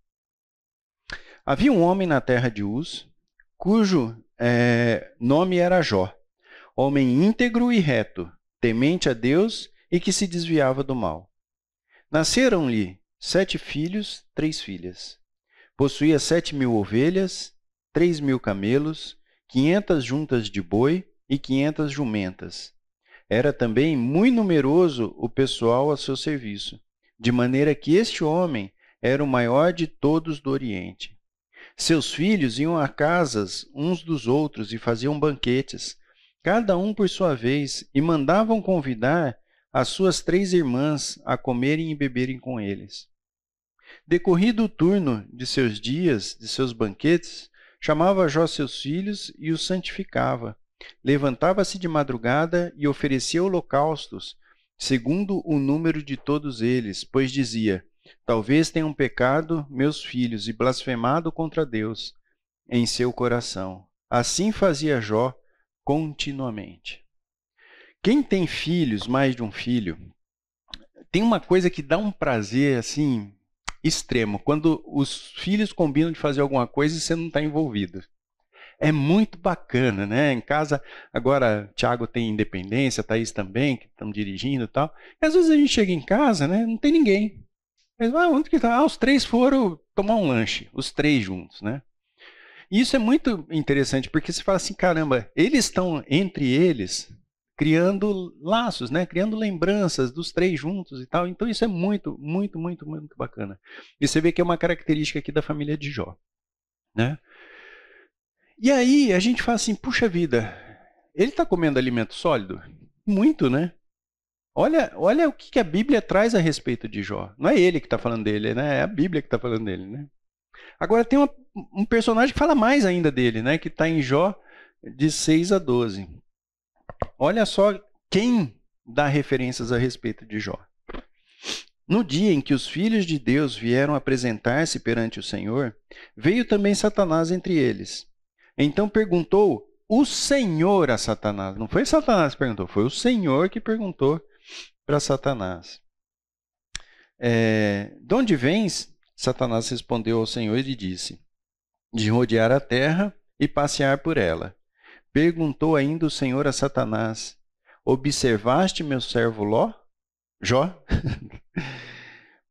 Havia um homem na terra de Uz, cujo nome era Jó, homem íntegro e reto, temente a Deus e que se desviava do mal. Nasceram-lhe 7 filhos, 3 filhas. Possuía 7.000 ovelhas, 3.000 camelos, 500 juntas de boi e 500 jumentas. Era também muito numeroso o pessoal a seu serviço, de maneira que este homem era o maior de todos do Oriente. Seus filhos iam a casas uns dos outros e faziam banquetes, cada um por sua vez, e mandavam convidar as suas 3 irmãs a comerem e beberem com eles. Decorrido o turno de seus dias, de seus banquetes, chamava Jó seus filhos e os santificava. Levantava-se de madrugada e oferecia holocaustos, segundo o número de todos eles, pois dizia, talvez tenham pecado meus filhos e blasfemado contra Deus em seu coração. Assim fazia Jó continuamente. Quem tem filhos, mais de um filho, tem uma coisa que dá um prazer assim extremo, quando os filhos combinam de fazer alguma coisa e você não está envolvido. É muito bacana, né? Em casa, agora, Thiago tem independência, Thaís também, que estão dirigindo e tal. E às vezes a gente chega em casa, né? Não tem ninguém. Mas, onde que tá? Os 3 foram tomar um lanche, os 3 juntos, né? E isso é muito interessante, porque você fala assim, caramba, eles estão entre eles criando laços, né? Criando lembranças dos 3 juntos e tal. Então isso é muito, muito, muito, muito bacana. E você vê que é uma característica aqui da família de Jó, né? E aí a gente fala assim, puxa vida, ele está comendo alimento sólido? Muito, né? Olha o que a Bíblia traz a respeito de Jó. Não é ele que está falando dele, né? É a Bíblia que está falando dele, né? Agora tem um personagem que fala mais ainda dele, né? Que está em Jó de 6 a 12. Olha só quem dá referências a respeito de Jó. No dia em que os filhos de Deus vieram apresentar-se perante o Senhor, veio também Satanás entre eles. Então perguntou o Senhor a Satanás. Não foi Satanás que perguntou, foi o Senhor que perguntou para Satanás. De onde vens? Satanás respondeu ao Senhor e disse: de rodear a terra e passear por ela. Perguntou ainda o Senhor a Satanás: observaste meu servo Jó?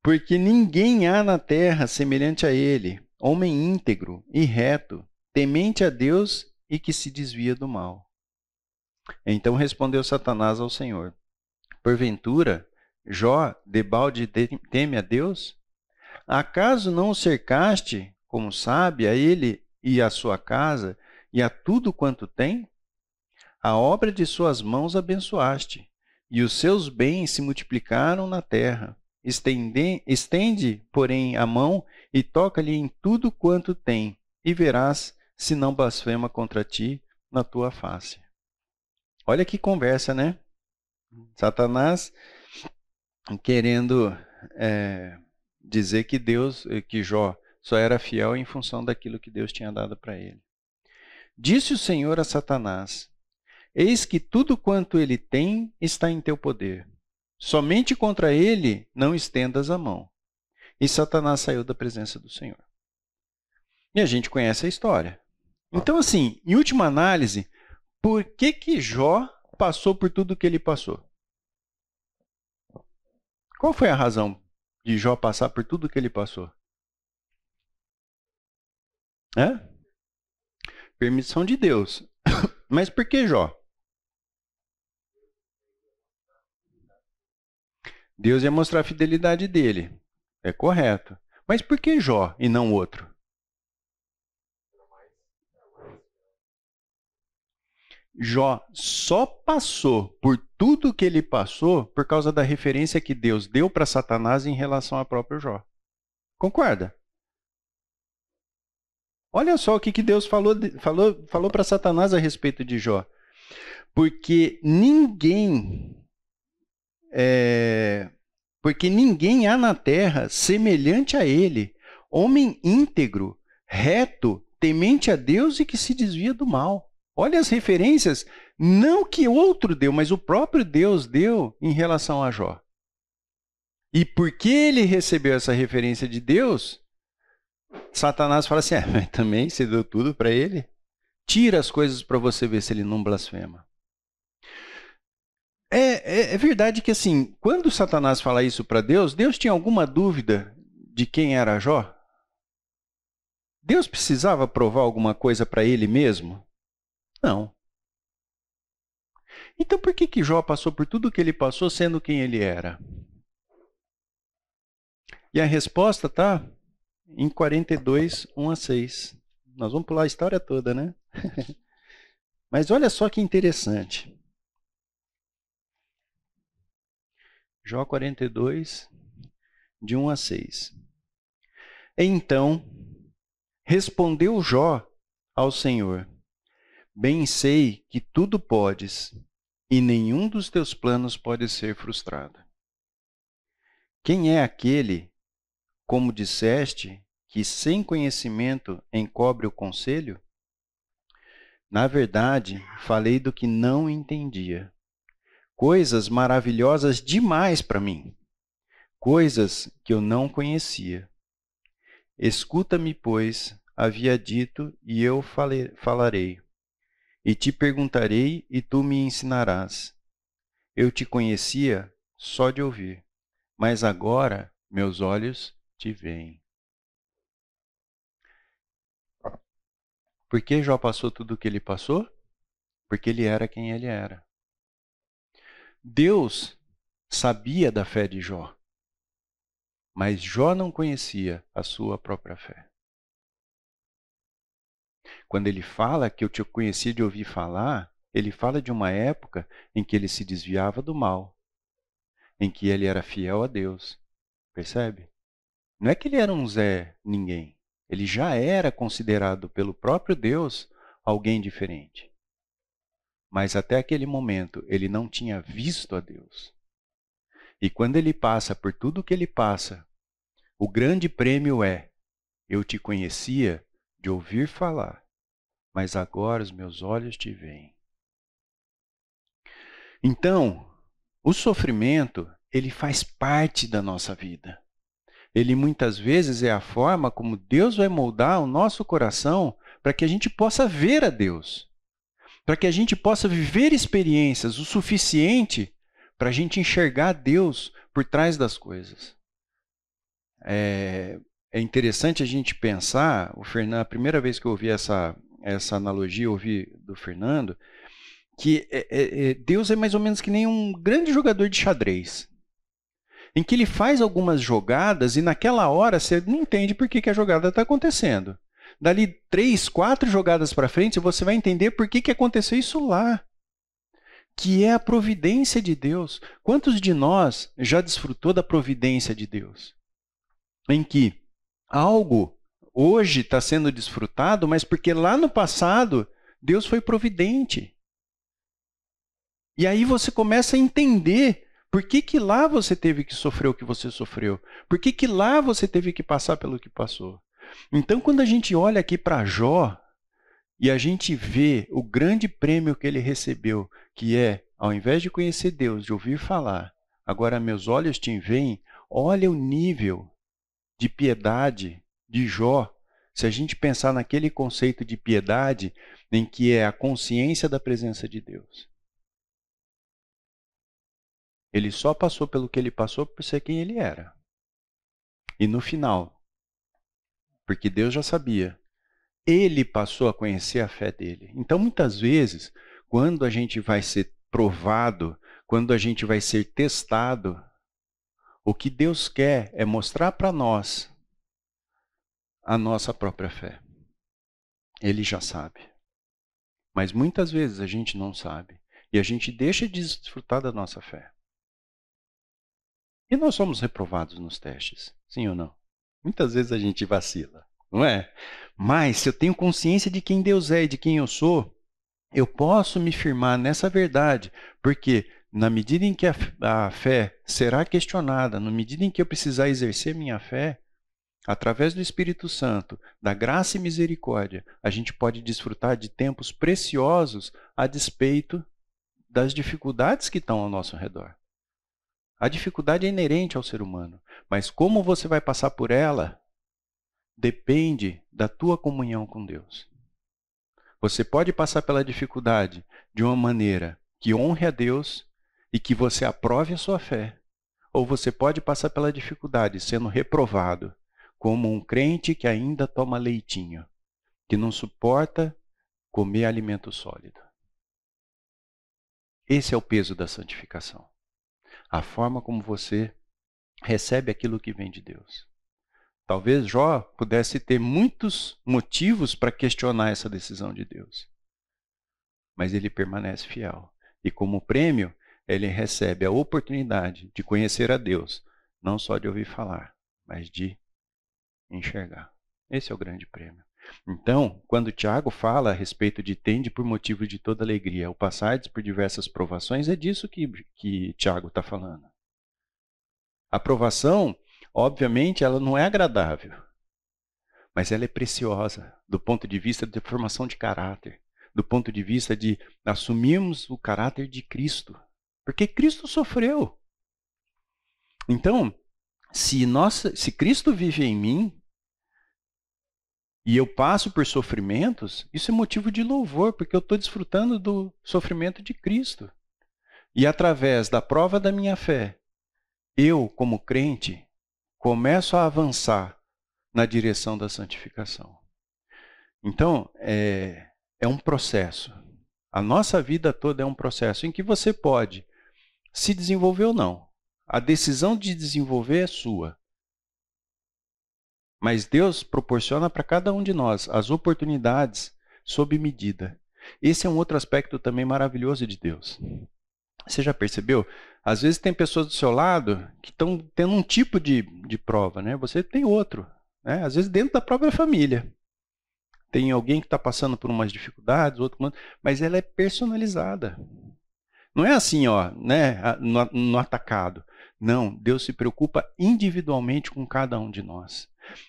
Porque ninguém há na terra semelhante a ele, homem íntegro e reto, temente a Deus e que se desvia do mal. Então respondeu Satanás ao Senhor: porventura, Jó debalde teme a Deus? Acaso não o cercaste, como sabe, a ele e a sua casa e a tudo quanto tem? A obra de suas mãos abençoaste, e os seus bens se multiplicaram na terra. Estende, porém, a mão e toca-lhe em tudo quanto tem, e verás se não blasfema contra ti na tua face. Olha que conversa, né? Satanás querendo dizer que Jó só era fiel em função daquilo que Deus tinha dado para ele. Disse o Senhor a Satanás: eis que tudo quanto ele tem está em teu poder. Somente contra ele não estendas a mão. E Satanás saiu da presença do Senhor. E a gente conhece a história. Então, assim, em última análise, por que Jó passou por tudo que ele passou? Qual foi a razão de Jó passar por tudo que ele passou? Permissão de Deus. Mas por que Jó? Deus ia mostrar a fidelidade dele. É correto. Mas por que Jó e não outro? Jó só passou por tudo que ele passou por causa da referência que Deus deu para Satanás em relação ao próprio Jó. Concorda? Olha só o que Deus falou para Satanás a respeito de Jó. Porque ninguém há na terra semelhante a ele, homem íntegro, reto, temente a Deus e que se desvia do mal. Olha as referências, não que outro deu, mas o próprio Deus deu em relação a Jó. E porque ele recebeu essa referência de Deus, Satanás fala assim, mas também você deu tudo para ele? Tira as coisas para você ver se ele não blasfema. É verdade que, assim, quando Satanás fala isso para Deus, Deus tinha alguma dúvida de quem era Jó? Deus precisava provar alguma coisa para ele mesmo? Não. Então por que Jó passou por tudo que ele passou sendo quem ele era? E a resposta está em 42, 1 a 6. Nós vamos pular a história toda, né? Mas olha só que interessante. Jó 42, de 1 a 6. Então respondeu Jó ao Senhor: bem sei que tudo podes, e nenhum dos teus planos pode ser frustrado. Quem é aquele, como disseste, que sem conhecimento encobre o conselho? Na verdade, falei do que não entendia. Coisas maravilhosas demais para mim, coisas que eu não conhecia. Escuta-me, pois, havia dito, e eu falarei. E te perguntarei, e tu me ensinarás. Eu te conhecia só de ouvir, mas agora meus olhos te veem. Por que Jó passou tudo o que ele passou? Porque ele era quem ele era. Deus sabia da fé de Jó, mas Jó não conhecia a sua própria fé. Quando ele fala que eu te conheci de ouvir falar, ele fala de uma época em que ele se desviava do mal, em que ele era fiel a Deus. Percebe? Não é que ele era um Zé ninguém. Ele já era considerado pelo próprio Deus alguém diferente. Mas até aquele momento ele não tinha visto a Deus. E quando ele passa por tudo o que ele passa, o grande prêmio é: eu te conhecia de ouvir falar, mas agora os meus olhos te veem. Então, o sofrimento, ele faz parte da nossa vida. Ele muitas vezes é a forma como Deus vai moldar o nosso coração para que a gente possa ver a Deus, para que a gente possa viver experiências o suficiente para a gente enxergar Deus por trás das coisas. É interessante a gente pensar, o Fernando, a primeira vez que eu ouvi essa analogia, eu ouvi do Fernando, que Deus é mais ou menos que nem um grande jogador de xadrez, em que ele faz algumas jogadas e naquela hora você não entende por que a jogada está acontecendo. Dali 3, 4 jogadas para frente, você vai entender por que aconteceu isso lá, que é a providência de Deus. Quantos de nós já desfrutou da providência de Deus? Em que algo hoje está sendo desfrutado, mas porque lá no passado Deus foi providente. E aí você começa a entender por que lá você teve que sofrer o que você sofreu, por que lá você teve que passar pelo que passou. Então, quando a gente olha aqui para Jó e a gente vê o grande prêmio que ele recebeu, que é, ao invés de conhecer Deus, de ouvir falar, agora meus olhos te veem, olha o nível de piedade de Jó. Se a gente pensar naquele conceito de piedade, em que é a consciência da presença de Deus. Ele só passou pelo que ele passou por ser quem ele era. E no final, porque Deus já sabia, ele passou a conhecer a fé dele. Então, muitas vezes, quando a gente vai ser provado, quando a gente vai ser testado, o que Deus quer é mostrar para nós a nossa própria fé. Ele já sabe. Mas muitas vezes a gente não sabe. E a gente deixa de desfrutar da nossa fé. E nós somos reprovados nos testes, sim ou não? Muitas vezes a gente vacila, não é? Mas se eu tenho consciência de quem Deus é e de quem eu sou, eu posso me firmar nessa verdade, porque na medida em que a fé será questionada, na medida em que eu precisar exercer minha fé, através do Espírito Santo, da graça e misericórdia, a gente pode desfrutar de tempos preciosos a despeito das dificuldades que estão ao nosso redor. A dificuldade é inerente ao ser humano, mas como você vai passar por ela depende da tua comunhão com Deus. Você pode passar pela dificuldade de uma maneira que honre a Deus e que você aprove a sua fé, ou você pode passar pela dificuldade sendo reprovado como um crente que ainda toma leitinho, que não suporta comer alimento sólido. Esse é o peso da santificação. A forma como você recebe aquilo que vem de Deus. Talvez Jó pudesse ter muitos motivos para questionar essa decisão de Deus. Mas ele permanece fiel. E como prêmio, ele recebe a oportunidade de conhecer a Deus, não só de ouvir falar, mas de enxergar. Esse é o grande prêmio. Então, quando Tiago fala a respeito de tende por motivo de toda alegria, ao passardes por diversas provações, é disso que Tiago está falando. A provação, obviamente, ela não é agradável, mas ela é preciosa do ponto de vista de formação de caráter, do ponto de vista de assumirmos o caráter de Cristo, porque Cristo sofreu. Então, se Cristo vive em mim, e eu passo por sofrimentos, isso é motivo de louvor, porque eu estou desfrutando do sofrimento de Cristo. E através da prova da minha fé, eu, como crente, começo a avançar na direção da santificação. Então, é um processo. A nossa vida toda é um processo em que você pode se desenvolver ou não. A decisão de desenvolver é sua. Mas Deus proporciona para cada um de nós as oportunidades sob medida. Esse é um outro aspecto também maravilhoso de Deus. Você já percebeu? Às vezes tem pessoas do seu lado que estão tendo um tipo de prova, né? Você tem outro, né? Às vezes dentro da própria família. Tem alguém que está passando por umas dificuldades, outro, mas ela é personalizada. Não é assim, ó, né? No atacado. Não, Deus se preocupa individualmente com cada um de nós.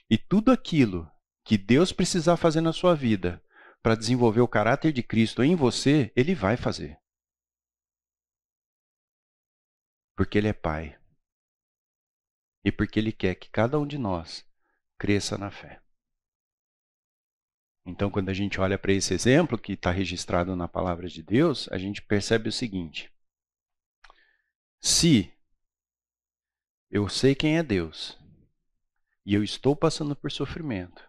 E tudo aquilo que Deus precisar fazer na sua vida para desenvolver o caráter de Cristo em você, Ele vai fazer. Porque Ele é Pai. E porque Ele quer que cada um de nós cresça na fé. Então, quando a gente olha para esse exemplo que está registrado na palavra de Deus, a gente percebe o seguinte: se eu sei quem é Deus e eu estou passando por sofrimento,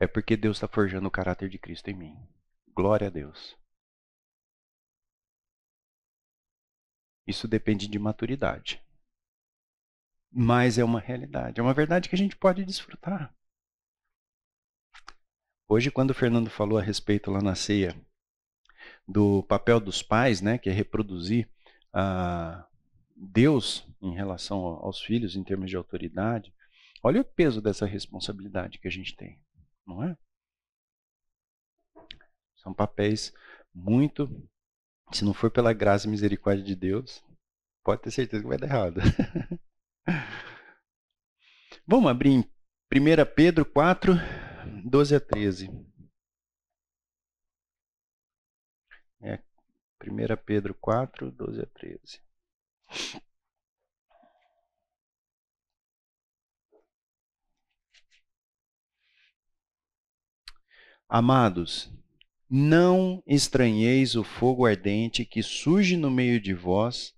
é porque Deus está forjando o caráter de Cristo em mim. Glória a Deus. Isso depende de maturidade. Mas é uma realidade, é uma verdade que a gente pode desfrutar. Hoje, quando o Fernando falou a respeito lá na ceia do papel dos pais, né, que é reproduzir Deus em relação aos filhos em termos de autoridade, olha o peso dessa responsabilidade que a gente tem, não é? São papéis muito, se não for pela graça e misericórdia de Deus, pode ter certeza que vai dar errado. Vamos abrir em 1 Pedro 4, 12 a 13. 1 Pedro 4, 12 a 13. Amados, não estranheis o fogo ardente que surge no meio de vós,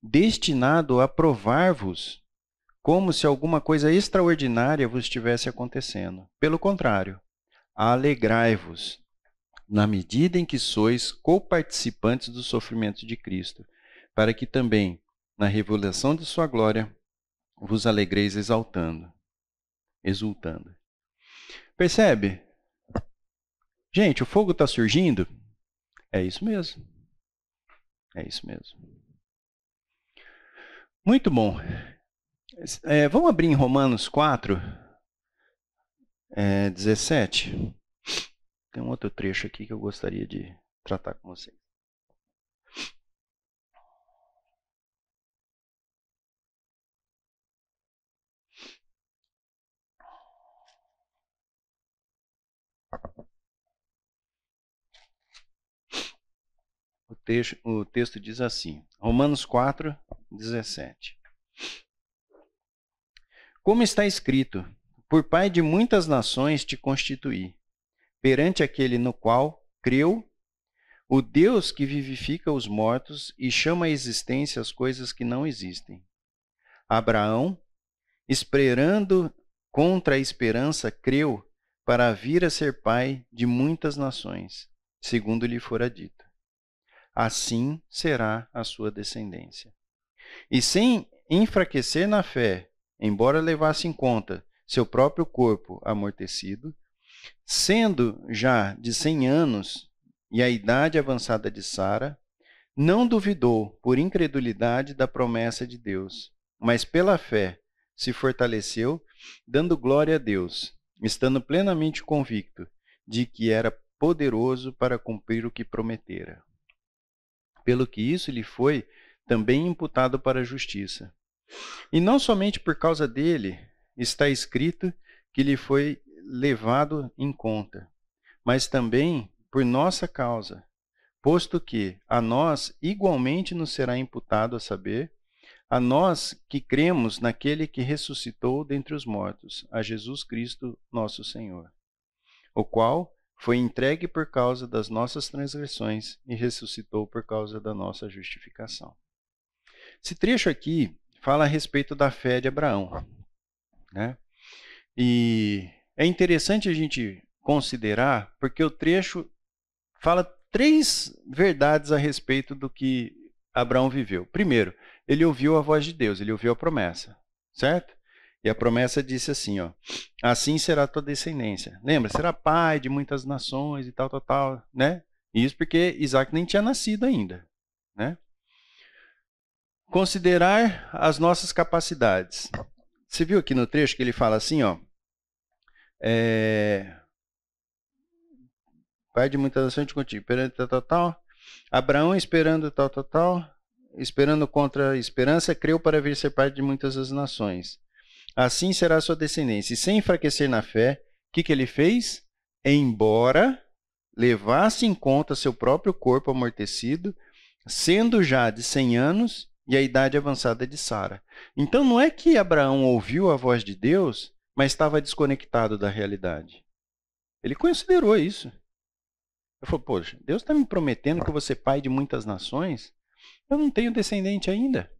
destinado a provar-vos, como se alguma coisa extraordinária vos estivesse acontecendo. Pelo contrário, alegrai-vos, na medida em que sois coparticipantes dos sofrimentos de Cristo, para que também, na revelação de sua glória, vos alegreis exultando. Percebe? Gente, o fogo está surgindo? É isso mesmo. É isso mesmo. Muito bom. Vamos abrir em Romanos 4, 17. Tem um outro trecho aqui que eu gostaria de tratar com vocês. O texto diz assim, Romanos 4, 17. Como está escrito, por pai de muitas nações te constituí, perante aquele no qual creu, o Deus que vivifica os mortos e chama à existência as coisas que não existem. Abraão, esperando contra a esperança, creu para vir a ser pai de muitas nações, segundo lhe fora dito. Assim será a sua descendência. E sem enfraquecer na fé, embora levasse em conta seu próprio corpo amortecido, sendo já de 100 anos e a idade avançada de Sara, não duvidou por incredulidade da promessa de Deus, mas pela fé se fortaleceu, dando glória a Deus, estando plenamente convicto de que era poderoso para cumprir o que prometera. Pelo que isso lhe foi também imputado para a justiça. E não somente por causa dele está escrito que lhe foi levado em conta, mas também por nossa causa, posto que a nós igualmente nos será imputado, a saber, a nós que cremos naquele que ressuscitou dentre os mortos, a Jesus Cristo, nosso Senhor, o qual foi entregue por causa das nossas transgressões e ressuscitou por causa da nossa justificação. Esse trecho aqui fala a respeito da fé de Abraão, né? E é interessante a gente considerar, porque o trecho fala 3 verdades a respeito do que Abraão viveu. Primeiro, ele ouviu a voz de Deus, ele ouviu a promessa, certo? E a promessa disse assim, ó, assim será a tua descendência. Lembra? Será pai de muitas nações e tal, né? Isso porque Isaac nem tinha nascido ainda, né? Considerar as nossas capacidades. Você viu aqui no trecho que ele fala assim, ó, pai de muitas nações contigo, esperando tal. Abraão esperando tal, esperando contra a esperança, creu para vir ser pai de muitas das nações. Assim será a sua descendência. E sem enfraquecer na fé, o que ele fez? embora levasse em conta seu próprio corpo amortecido, sendo já de 100 anos e a idade avançada de Sara. Então não é que Abraão ouviu a voz de Deus, mas estava desconectado da realidade. Ele considerou isso. Ele falou, poxa, Deus está me prometendo que eu vou ser pai de muitas nações, eu não tenho descendente ainda.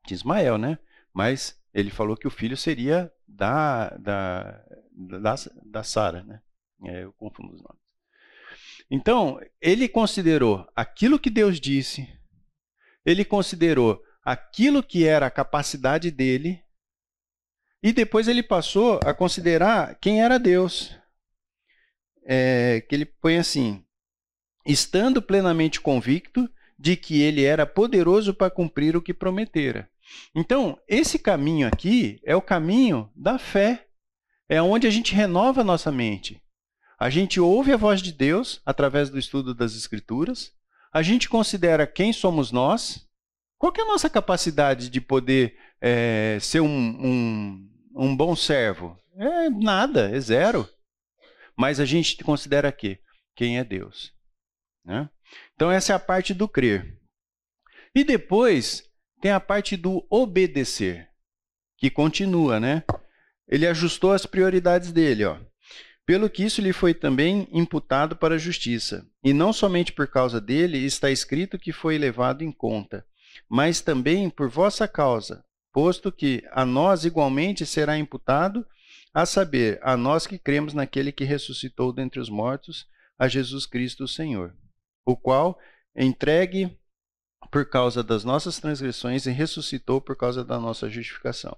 De Ismael, né? Mas ele falou que o filho seria da Sara, né? Eu confundo os nomes. Então, ele considerou aquilo que Deus disse, ele considerou aquilo que era a capacidade dele, e depois ele passou a considerar quem era Deus. Que ele põe assim, estando plenamente convicto de que ele era poderoso para cumprir o que prometera. Então, esse caminho aqui é o caminho da fé. É onde a gente renova a nossa mente. A gente ouve a voz de Deus através do estudo das Escrituras. A gente considera quem somos nós. Qual que é a nossa capacidade de poder ser um bom servo? Nada, é zero. Mas a gente considera quem é Deus. Né? Então, essa é a parte do crer. E depois tem a parte do obedecer, que continua, né? Ele ajustou as prioridades dele, ó. Pelo que isso lhe foi também imputado para a justiça. E não somente por causa dele está escrito que foi levado em conta, mas também por vossa causa, posto que a nós igualmente será imputado, a saber, a nós que cremos naquele que ressuscitou dentre os mortos, a Jesus Cristo o Senhor, o qual, entregue por causa das nossas transgressões e ressuscitou por causa da nossa justificação.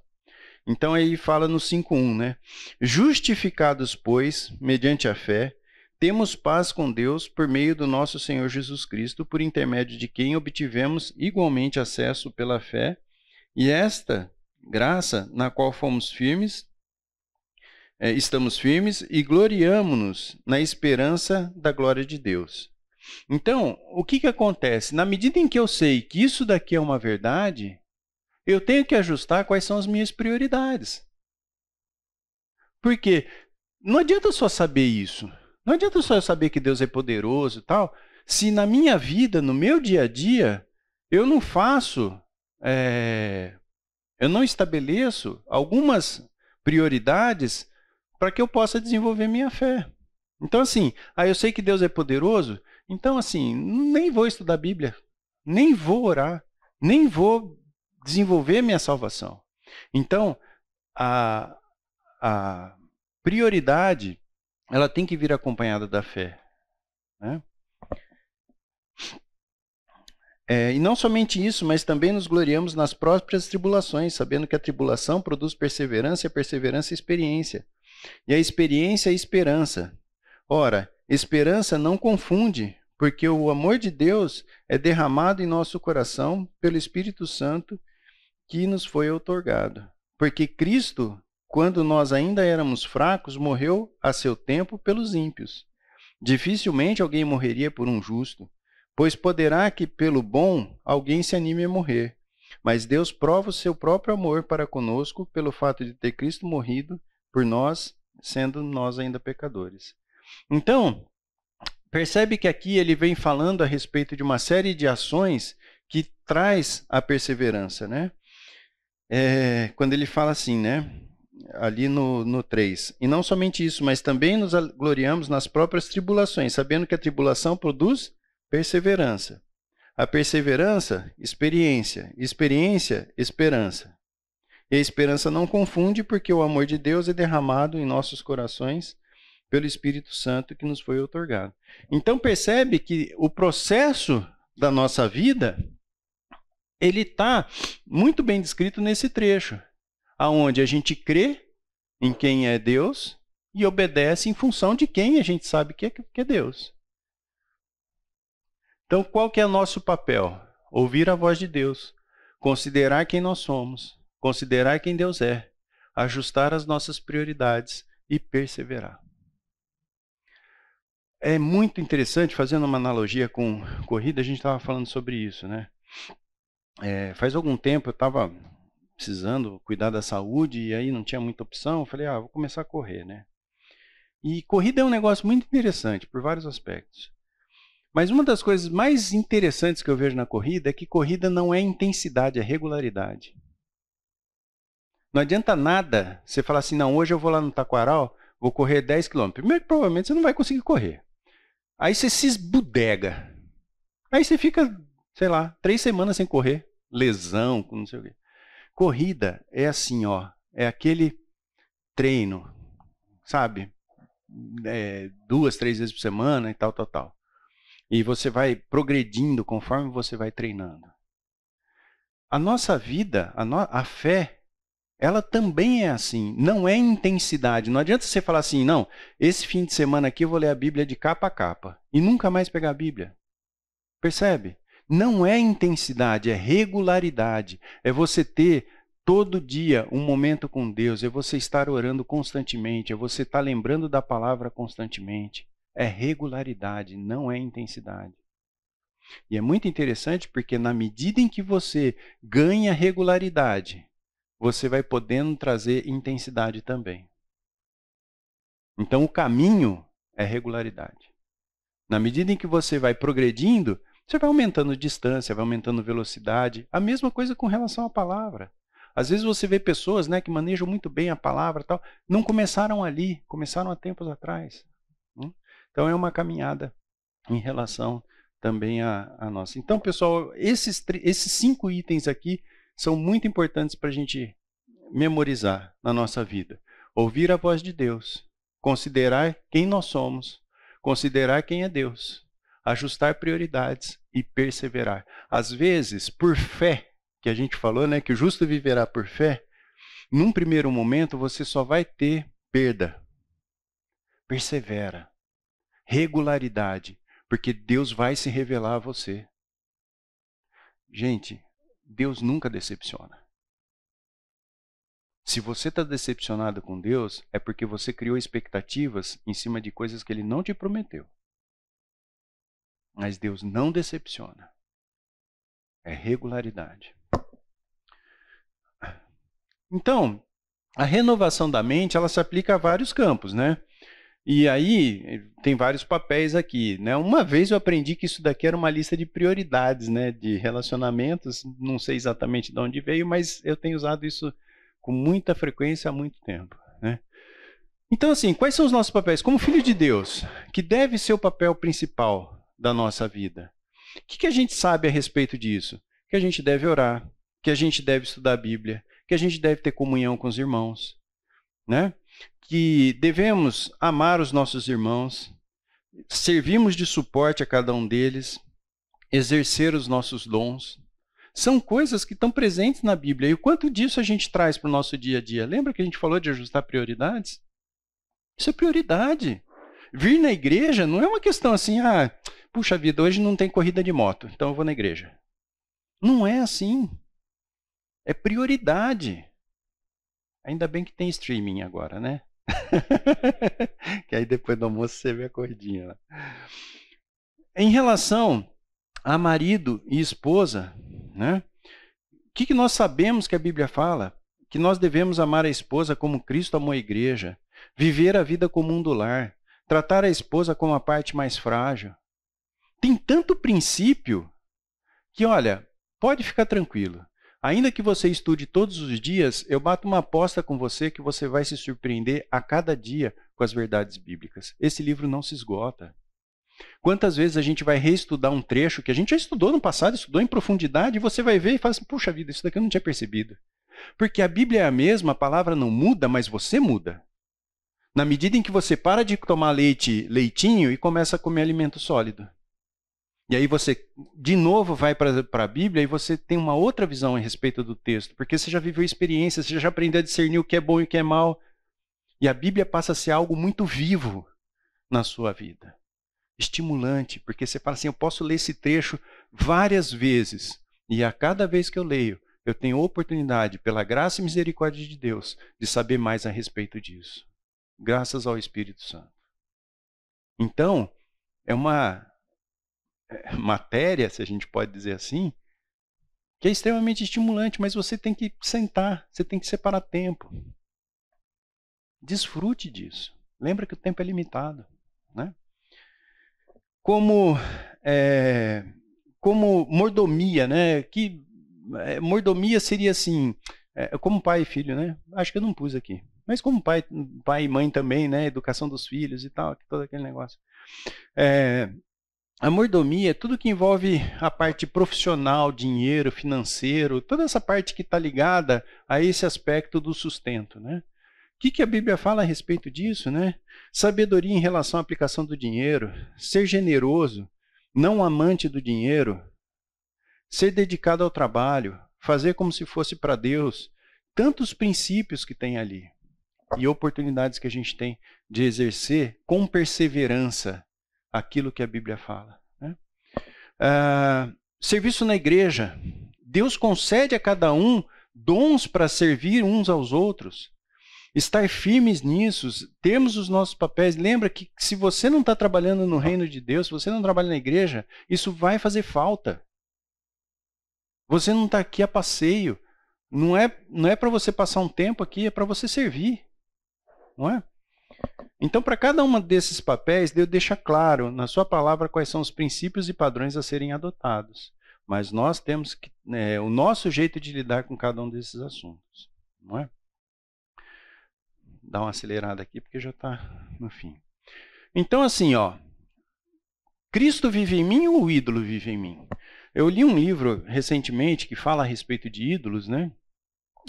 Então aí fala no 5:1, né? Justificados, pois, mediante a fé, temos paz com Deus por meio do nosso Senhor Jesus Cristo, por intermédio de quem obtivemos igualmente acesso pela fé, e esta graça na qual fomos firmes, estamos firmes e gloriamo-nos na esperança da glória de Deus. Então, o que acontece? Na medida em que eu sei que isso daqui é uma verdade, eu tenho que ajustar quais são as minhas prioridades. Porque não adianta só saber isso. Não adianta só eu saber que Deus é poderoso e tal, se na minha vida, no meu dia a dia, eu não faço, eu não estabeleço algumas prioridades para que eu possa desenvolver minha fé. Então, assim, eu sei que Deus é poderoso, então, assim, nem vou estudar a Bíblia, nem vou orar, nem vou desenvolver minha salvação. Então, a prioridade, ela tem que vir acompanhada da fé. Né? E não somente isso, mas também nos gloriamos nas próprias tribulações, sabendo que a tribulação produz perseverança, e a perseverança experiência. E a experiência é esperança. Ora, esperança não confunde, porque o amor de Deus é derramado em nosso coração pelo Espírito Santo que nos foi outorgado. Porque Cristo, quando nós ainda éramos fracos, morreu a seu tempo pelos ímpios. Dificilmente alguém morreria por um justo, pois poderá que pelo bom alguém se anime a morrer. Mas Deus prova o seu próprio amor para conosco pelo fato de ter Cristo morrido por nós, sendo nós ainda pecadores. Então, percebe que aqui ele vem falando a respeito de uma série de ações que traz a perseverança, né? Quando ele fala assim, né? Ali no 3. E não somente isso, mas também nos gloriamos nas próprias tribulações, sabendo que a tribulação produz perseverança. A perseverança, experiência. Experiência, esperança. E a esperança não confunde, porque o amor de Deus é derramado em nossos corações pelo Espírito Santo que nos foi outorgado. Então percebe que o processo da nossa vida, ele está muito bem descrito nesse trecho, aonde a gente crê em quem é Deus e obedece em função de quem a gente sabe que é Deus. Então qual que é o nosso papel? Ouvir a voz de Deus, considerar quem nós somos, considerar quem Deus é, ajustar as nossas prioridades e perseverar. É muito interessante, fazendo uma analogia com corrida, a gente estava falando sobre isso, né? Faz algum tempo eu estava precisando cuidar da saúde e aí não tinha muita opção, eu falei, vou começar a correr, né? E corrida é um negócio muito interessante, por vários aspectos. Mas uma das coisas mais interessantes que eu vejo na corrida é que corrida não é intensidade, é regularidade. Não adianta nada você falar assim, não, hoje eu vou lá no Taquaral, vou correr 10 km. Primeiro que provavelmente você não vai conseguir correr. Aí você se esbudega. Aí você fica, sei lá, 3 semanas sem correr. Lesão, não sei o quê. Corrida é assim, ó, é aquele treino, sabe? 2, 3 vezes por semana e tal, tal, tal. E você vai progredindo conforme você vai treinando. A nossa vida, a fé, ela também é assim, não é intensidade. Não adianta você falar assim, não, esse fim de semana aqui eu vou ler a Bíblia de capa a capa e nunca mais pegar a Bíblia. Percebe? Não é intensidade, é regularidade. É você ter todo dia um momento com Deus, é você estar orando constantemente, é você estar lembrando da palavra constantemente. É regularidade, não é intensidade. E é muito interessante porque na medida em que você ganha regularidade, você vai podendo trazer intensidade também. Então o caminho é regularidade. Na medida em que você vai progredindo, você vai aumentando distância, vai aumentando velocidade. A mesma coisa com relação à palavra. Às vezes você vê pessoas, né, que manejam muito bem a palavra, tal, não começaram ali, começaram há tempos atrás. Então é uma caminhada em relação também à nossa. Então, pessoal, esses 5 itens aqui são muito importantes para a gente memorizar na nossa vida. Ouvir a voz de Deus, considerar quem nós somos, considerar quem é Deus, ajustar prioridades e perseverar. Às vezes, por fé, que a gente falou, né, que o justo viverá por fé, num primeiro momento você só vai ter perda. Persevera. Regularidade, porque Deus vai se revelar a você. Gente, Deus nunca decepciona. Se você está decepcionado com Deus, é porque você criou expectativas em cima de coisas que Ele não te prometeu. Mas Deus não decepciona. É regularidade. Então, a renovação da mente, ela se aplica a vários campos, né? E aí, tem vários papéis aqui, né? Uma vez eu aprendi que isso daqui era uma lista de prioridades, né? De relacionamentos, não sei exatamente de onde veio, mas eu tenho usado isso com muita frequência há muito tempo, né? Então, assim, quais são os nossos papéis? Como filho de Deus, que deve ser o papel principal da nossa vida. O que a gente sabe a respeito disso? Que a gente deve orar, que a gente deve estudar a Bíblia, que a gente deve ter comunhão com os irmãos, né? Que devemos amar os nossos irmãos, servirmos de suporte a cada um deles, exercer os nossos dons. São coisas que estão presentes na Bíblia. E o quanto disso a gente traz para o nosso dia a dia? Lembra que a gente falou de ajustar prioridades? Isso é prioridade. Vir na igreja não é uma questão assim, puxa vida, hoje não tem corrida de moto, então eu vou na igreja. Não é assim. É prioridade. Ainda bem que tem streaming agora, né? Que aí depois do almoço você vê a corridinha lá. Em relação a marido e esposa, né? O que nós sabemos que a Bíblia fala? Que nós devemos amar a esposa como Cristo amou a igreja, viver a vida comum do lar, tratar a esposa como a parte mais frágil. Tem tanto princípio que, olha, pode ficar tranquilo. Ainda que você estude todos os dias, eu bato uma aposta com você que você vai se surpreender a cada dia com as verdades bíblicas. Esse livro não se esgota. Quantas vezes a gente vai reestudar um trecho que a gente já estudou no passado, estudou em profundidade, e você vai ver e fala assim, puxa vida, isso daqui eu não tinha percebido. Porque a Bíblia é a mesma, a palavra não muda, mas você muda. Na medida em que você para de tomar leitinho e começa a comer alimento sólido. E aí você, de novo, vai para a Bíblia e você tem uma outra visão a respeito do texto, porque você já viveu experiências, você já aprendeu a discernir o que é bom e o que é mal. E a Bíblia passa a ser algo muito vivo na sua vida. Estimulante, porque você fala assim, eu posso ler esse trecho várias vezes, e a cada vez que eu leio, eu tenho oportunidade, pela graça e misericórdia de Deus, de saber mais a respeito disso. Graças ao Espírito Santo. Então, é uma matéria, se a gente pode dizer assim, que é extremamente estimulante, mas você tem que sentar, você tem que separar tempo. Desfrute disso. Lembra que o tempo é limitado, né? Como mordomia, né? Mordomia seria assim, como pai e filho, né? Acho que eu não pus aqui. Mas como pai e mãe também, né? Educação dos filhos e tal, todo aquele negócio. A mordomia é tudo que envolve a parte profissional, dinheiro, financeiro, toda essa parte que está ligada a esse aspecto do sustento, né? O que a Bíblia fala a respeito disso, né? Sabedoria em relação à aplicação do dinheiro, ser generoso, não amante do dinheiro, ser dedicado ao trabalho, fazer como se fosse para Deus, tantos princípios que tem ali e oportunidades que a gente tem de exercer com perseverança aquilo que a Bíblia fala, né? Serviço na igreja. Deus concede a cada um dons para servir uns aos outros. Estar firmes nisso, termos os nossos papéis. Lembra que se você não está trabalhando no reino de Deus, se você não trabalha na igreja, isso vai fazer falta. Você não está aqui a passeio. Não é para você passar um tempo aqui, é para você servir. Não é? Então, para cada um desses papéis, Deus deixa claro na sua palavra quais são os princípios e padrões a serem adotados. Mas nós temos o nosso jeito de lidar com cada um desses assuntos. Não é? Dá uma acelerada aqui porque já está no fim. Então, assim, Cristo vive em mim ou o ídolo vive em mim? Eu li um livro recentemente que fala a respeito de ídolos, né?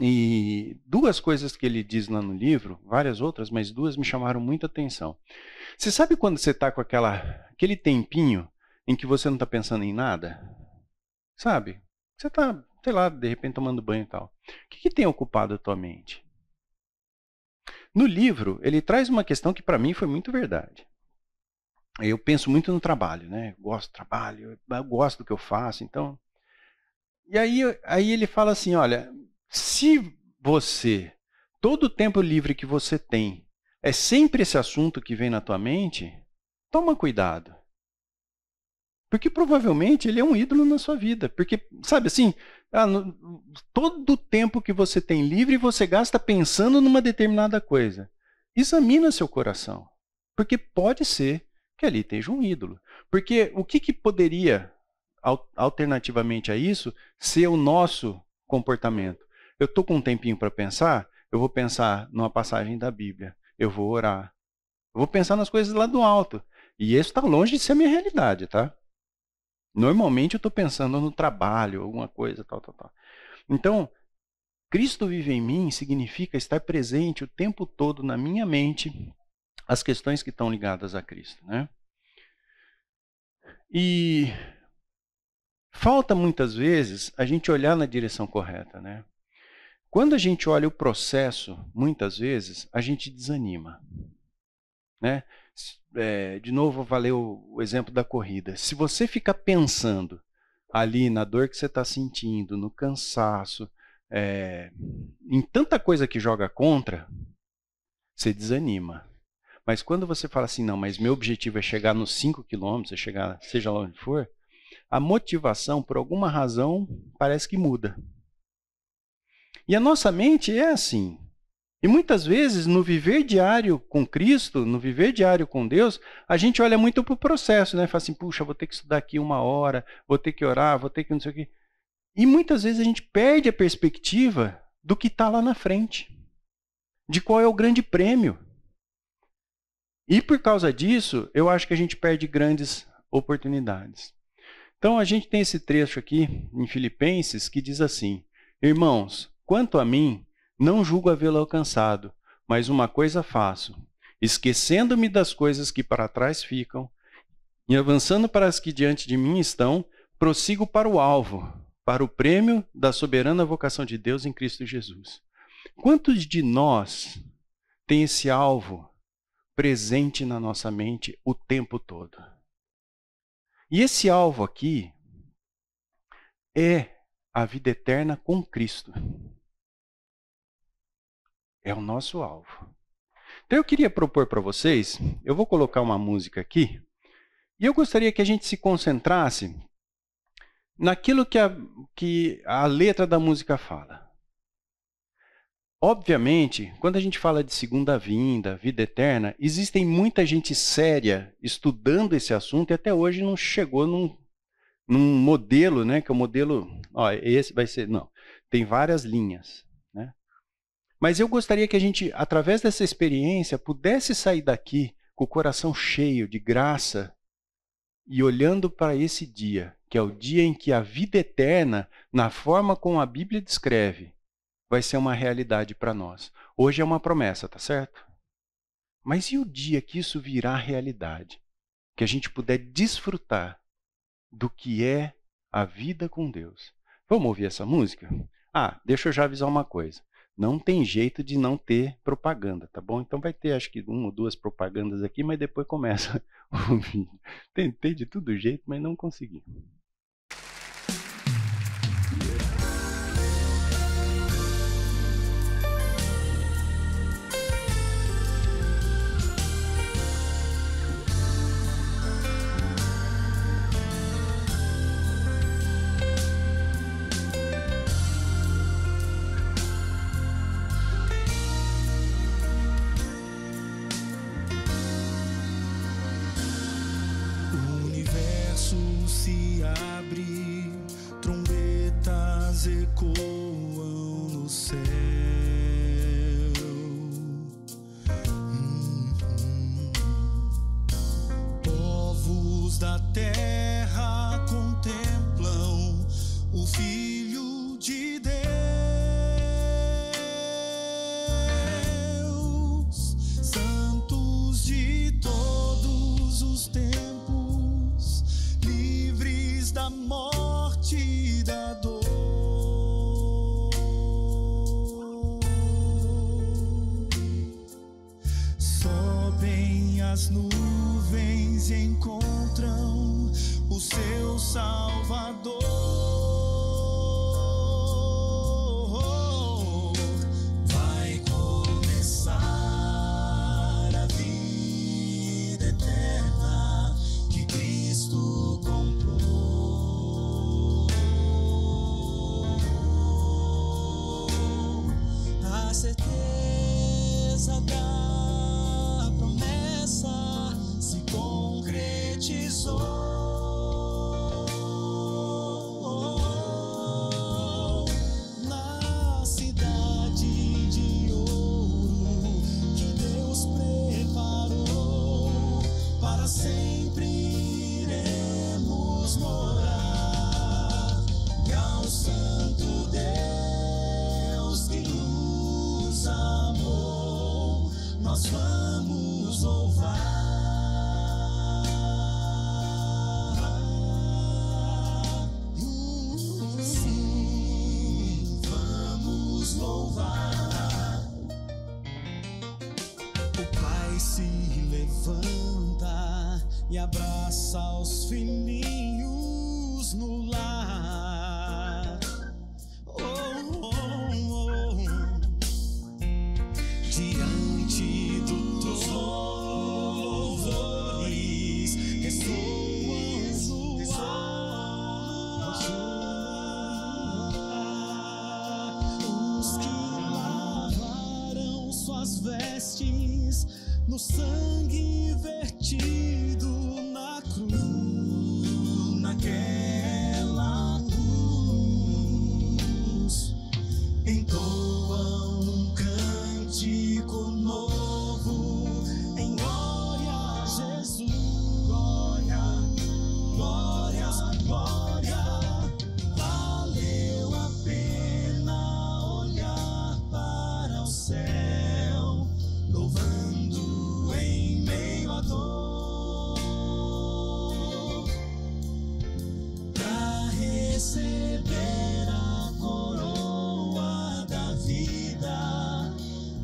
E duas coisas que ele diz lá no livro, várias outras, mas duas me chamaram muita atenção. Você sabe quando você está com aquele tempinho em que você não está pensando em nada? Sabe? Você está, sei lá, de repente tomando banho e tal. O que tem ocupado a tua mente? No livro, ele traz uma questão que para mim foi muito verdade. Eu penso muito no trabalho, né? Gosto do trabalho, eu gosto do que eu faço, então... E aí ele fala assim, olha, se você, todo o tempo livre que você tem, é sempre esse assunto que vem na tua mente, toma cuidado. Porque provavelmente ele é um ídolo na sua vida. Porque, sabe assim, todo o tempo que você tem livre, você gasta pensando numa determinada coisa. Examina seu coração. Porque pode ser que ali esteja um ídolo. Porque o que poderia, alternativamente a isso, ser o nosso comportamento? Eu estou com um tempinho para pensar, eu vou pensar numa passagem da Bíblia. Eu vou orar. Eu vou pensar nas coisas lá do alto. E isso está longe de ser a minha realidade, tá? Normalmente eu estou pensando no trabalho, alguma coisa, tal. Então, Cristo vive em mim significa estar presente o tempo todo na minha mente as questões que estão ligadas a Cristo, né? E falta muitas vezes a gente olhar na direção correta, né? Quando a gente olha o processo, muitas vezes, a gente desanima, né? De novo, valeu o exemplo da corrida. Se você ficar pensando ali na dor que você está sentindo, no cansaço, em tanta coisa que joga contra, você desanima. Mas quando você fala assim, não, mas meu objetivo é chegar nos 5 quilômetros, chegar, seja lá onde for, a motivação, por alguma razão, parece que muda. E a nossa mente é assim. E muitas vezes, no viver diário com Cristo, no viver diário com Deus, a gente olha muito para o processo, né? Fala assim, puxa, vou ter que estudar aqui 1 hora, vou ter que orar, vou ter que não sei o quê. E muitas vezes a gente perde a perspectiva do que está lá na frente, de qual é o grande prêmio. E por causa disso, eu acho que a gente perde grandes oportunidades. Então, a gente tem esse trecho aqui em Filipenses que diz assim, irmãos, quanto a mim, não julgo havê-lo alcançado, mas uma coisa faço, esquecendo-me das coisas que para trás ficam e avançando para as que diante de mim estão, prossigo para o alvo, para o prêmio da soberana vocação de Deus em Cristo Jesus. Quantos de nós tem esse alvo presente na nossa mente o tempo todo? E esse alvo aqui é a vida eterna com Cristo. É o nosso alvo. Então eu queria propor para vocês, eu vou colocar uma música aqui, e eu gostaria que a gente se concentrasse naquilo que a letra da música fala. Obviamente, quando a gente fala de segunda vinda, vida eterna, existem muita gente séria estudando esse assunto e até hoje não chegou num modelo, né, que é o modelo, ó, esse vai ser, não, tem várias linhas, né? Mas eu gostaria que a gente, através dessa experiência, pudesse sair daqui com o coração cheio de graça e olhando para esse dia, que é o dia em que a vida eterna, na forma como a Bíblia descreve, vai ser uma realidade para nós. Hoje é uma promessa, tá certo? Mas e o dia que isso virá realidade? Que a gente puder desfrutar do que é a vida com Deus. Vamos ouvir essa música? Ah, deixa eu já avisar uma coisa. Não tem jeito de não ter propaganda, tá bom? Então vai ter acho que 1 ou 2 propagandas aqui, mas depois começa o vídeo. Tentei de todo jeito, mas não consegui. Se abre, trombetas ecoam no céu. Povos da terra contemplam o Filho de Deus, santos de todos os tempos, da morte e da dor, sobem as nuvens e encontram o seu Salvador. Vai começar a vida eterna que Cristo comprou. A certeza da promessa se concretizou. Na cidade de ouro que Deus preparou, para sempre iremos morar. E ao Santo Deus que nos amou, nós vamos louvar. Sim, vamos louvar. O Pai se levanta e abraça os filhinhos no lar. Diante dos louvores ressoam no ar. Os que lavaram suas vestes no sangue vertido na cruz, naquela cruz, entoam um cântico novo em glória a Jesus. Glória, glória, glória. Valeu a pena olhar para o céu, louvando em meio à dor, pra receber a coroa da vida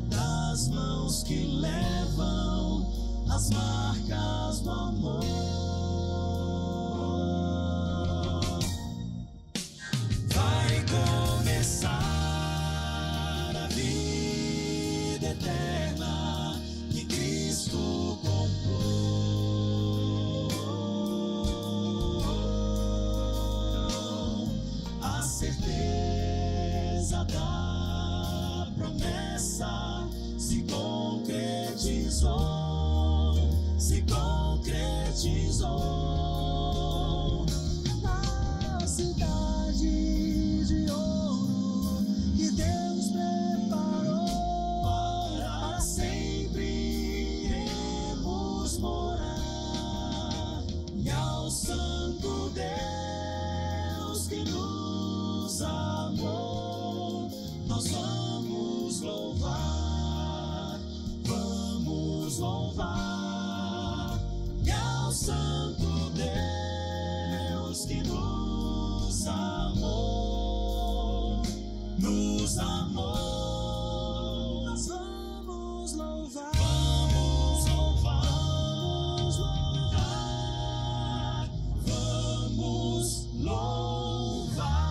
das mãos que levam as marcas do amor. Vai começar a vida eterna que Cristo comprou. A certeza da promessa começou, se concretizou na cidade de ouro que Deus preparou. Para sempre iremos morar, e ao Santo Deus que nos amou, nós vamos louvar, vamos louvar. E ao Santo Deus que nos amou, nos amou, nós vamos louvar, vamos louvar, vamos louvar.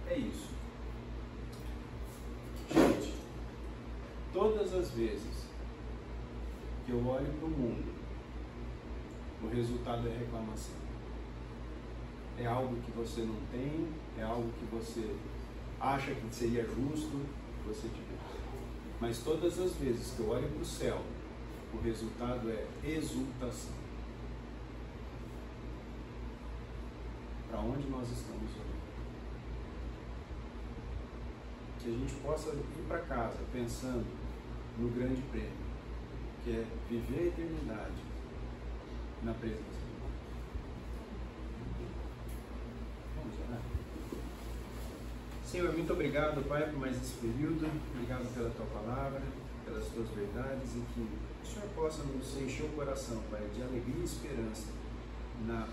É isso. Gente, todas as vezes que eu olho para o mundo, o resultado é reclamação. É algo que você não tem, é algo que você acha que seria justo que você tivesse. Mas todas as vezes que eu olho para o céu, o resultado é exultação. Para onde nós estamos olhando? Que a gente possa ir para casa pensando no grande prêmio, que é viver a eternidade na presença de Deus. Vamos orar? Senhor, muito obrigado, Pai, por mais esse período. Obrigado pela Tua palavra, pelas Tuas verdades, e que o Senhor possa nos encher o coração, Pai, de alegria e esperança na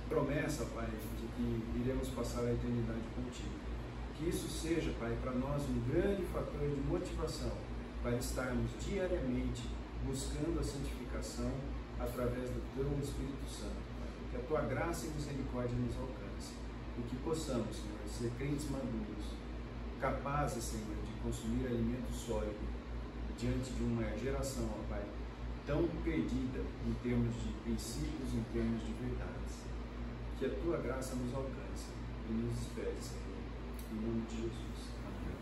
promessa, Pai, de que iremos passar a eternidade contigo. Que isso seja, Pai, para nós um grande fator de motivação para estarmos diariamente buscando a santificação através do Teu Espírito Santo, Pai. Que a Tua graça e misericórdia nos alcance e que possamos, Senhor, ser crentes maduros, capazes, Senhor, de consumir alimento sólido diante de uma geração, ó Pai, tão perdida em termos de princípios, em termos de verdades. Que a Tua graça nos alcance e nos espere, Senhor. Em nome de Jesus. Amém.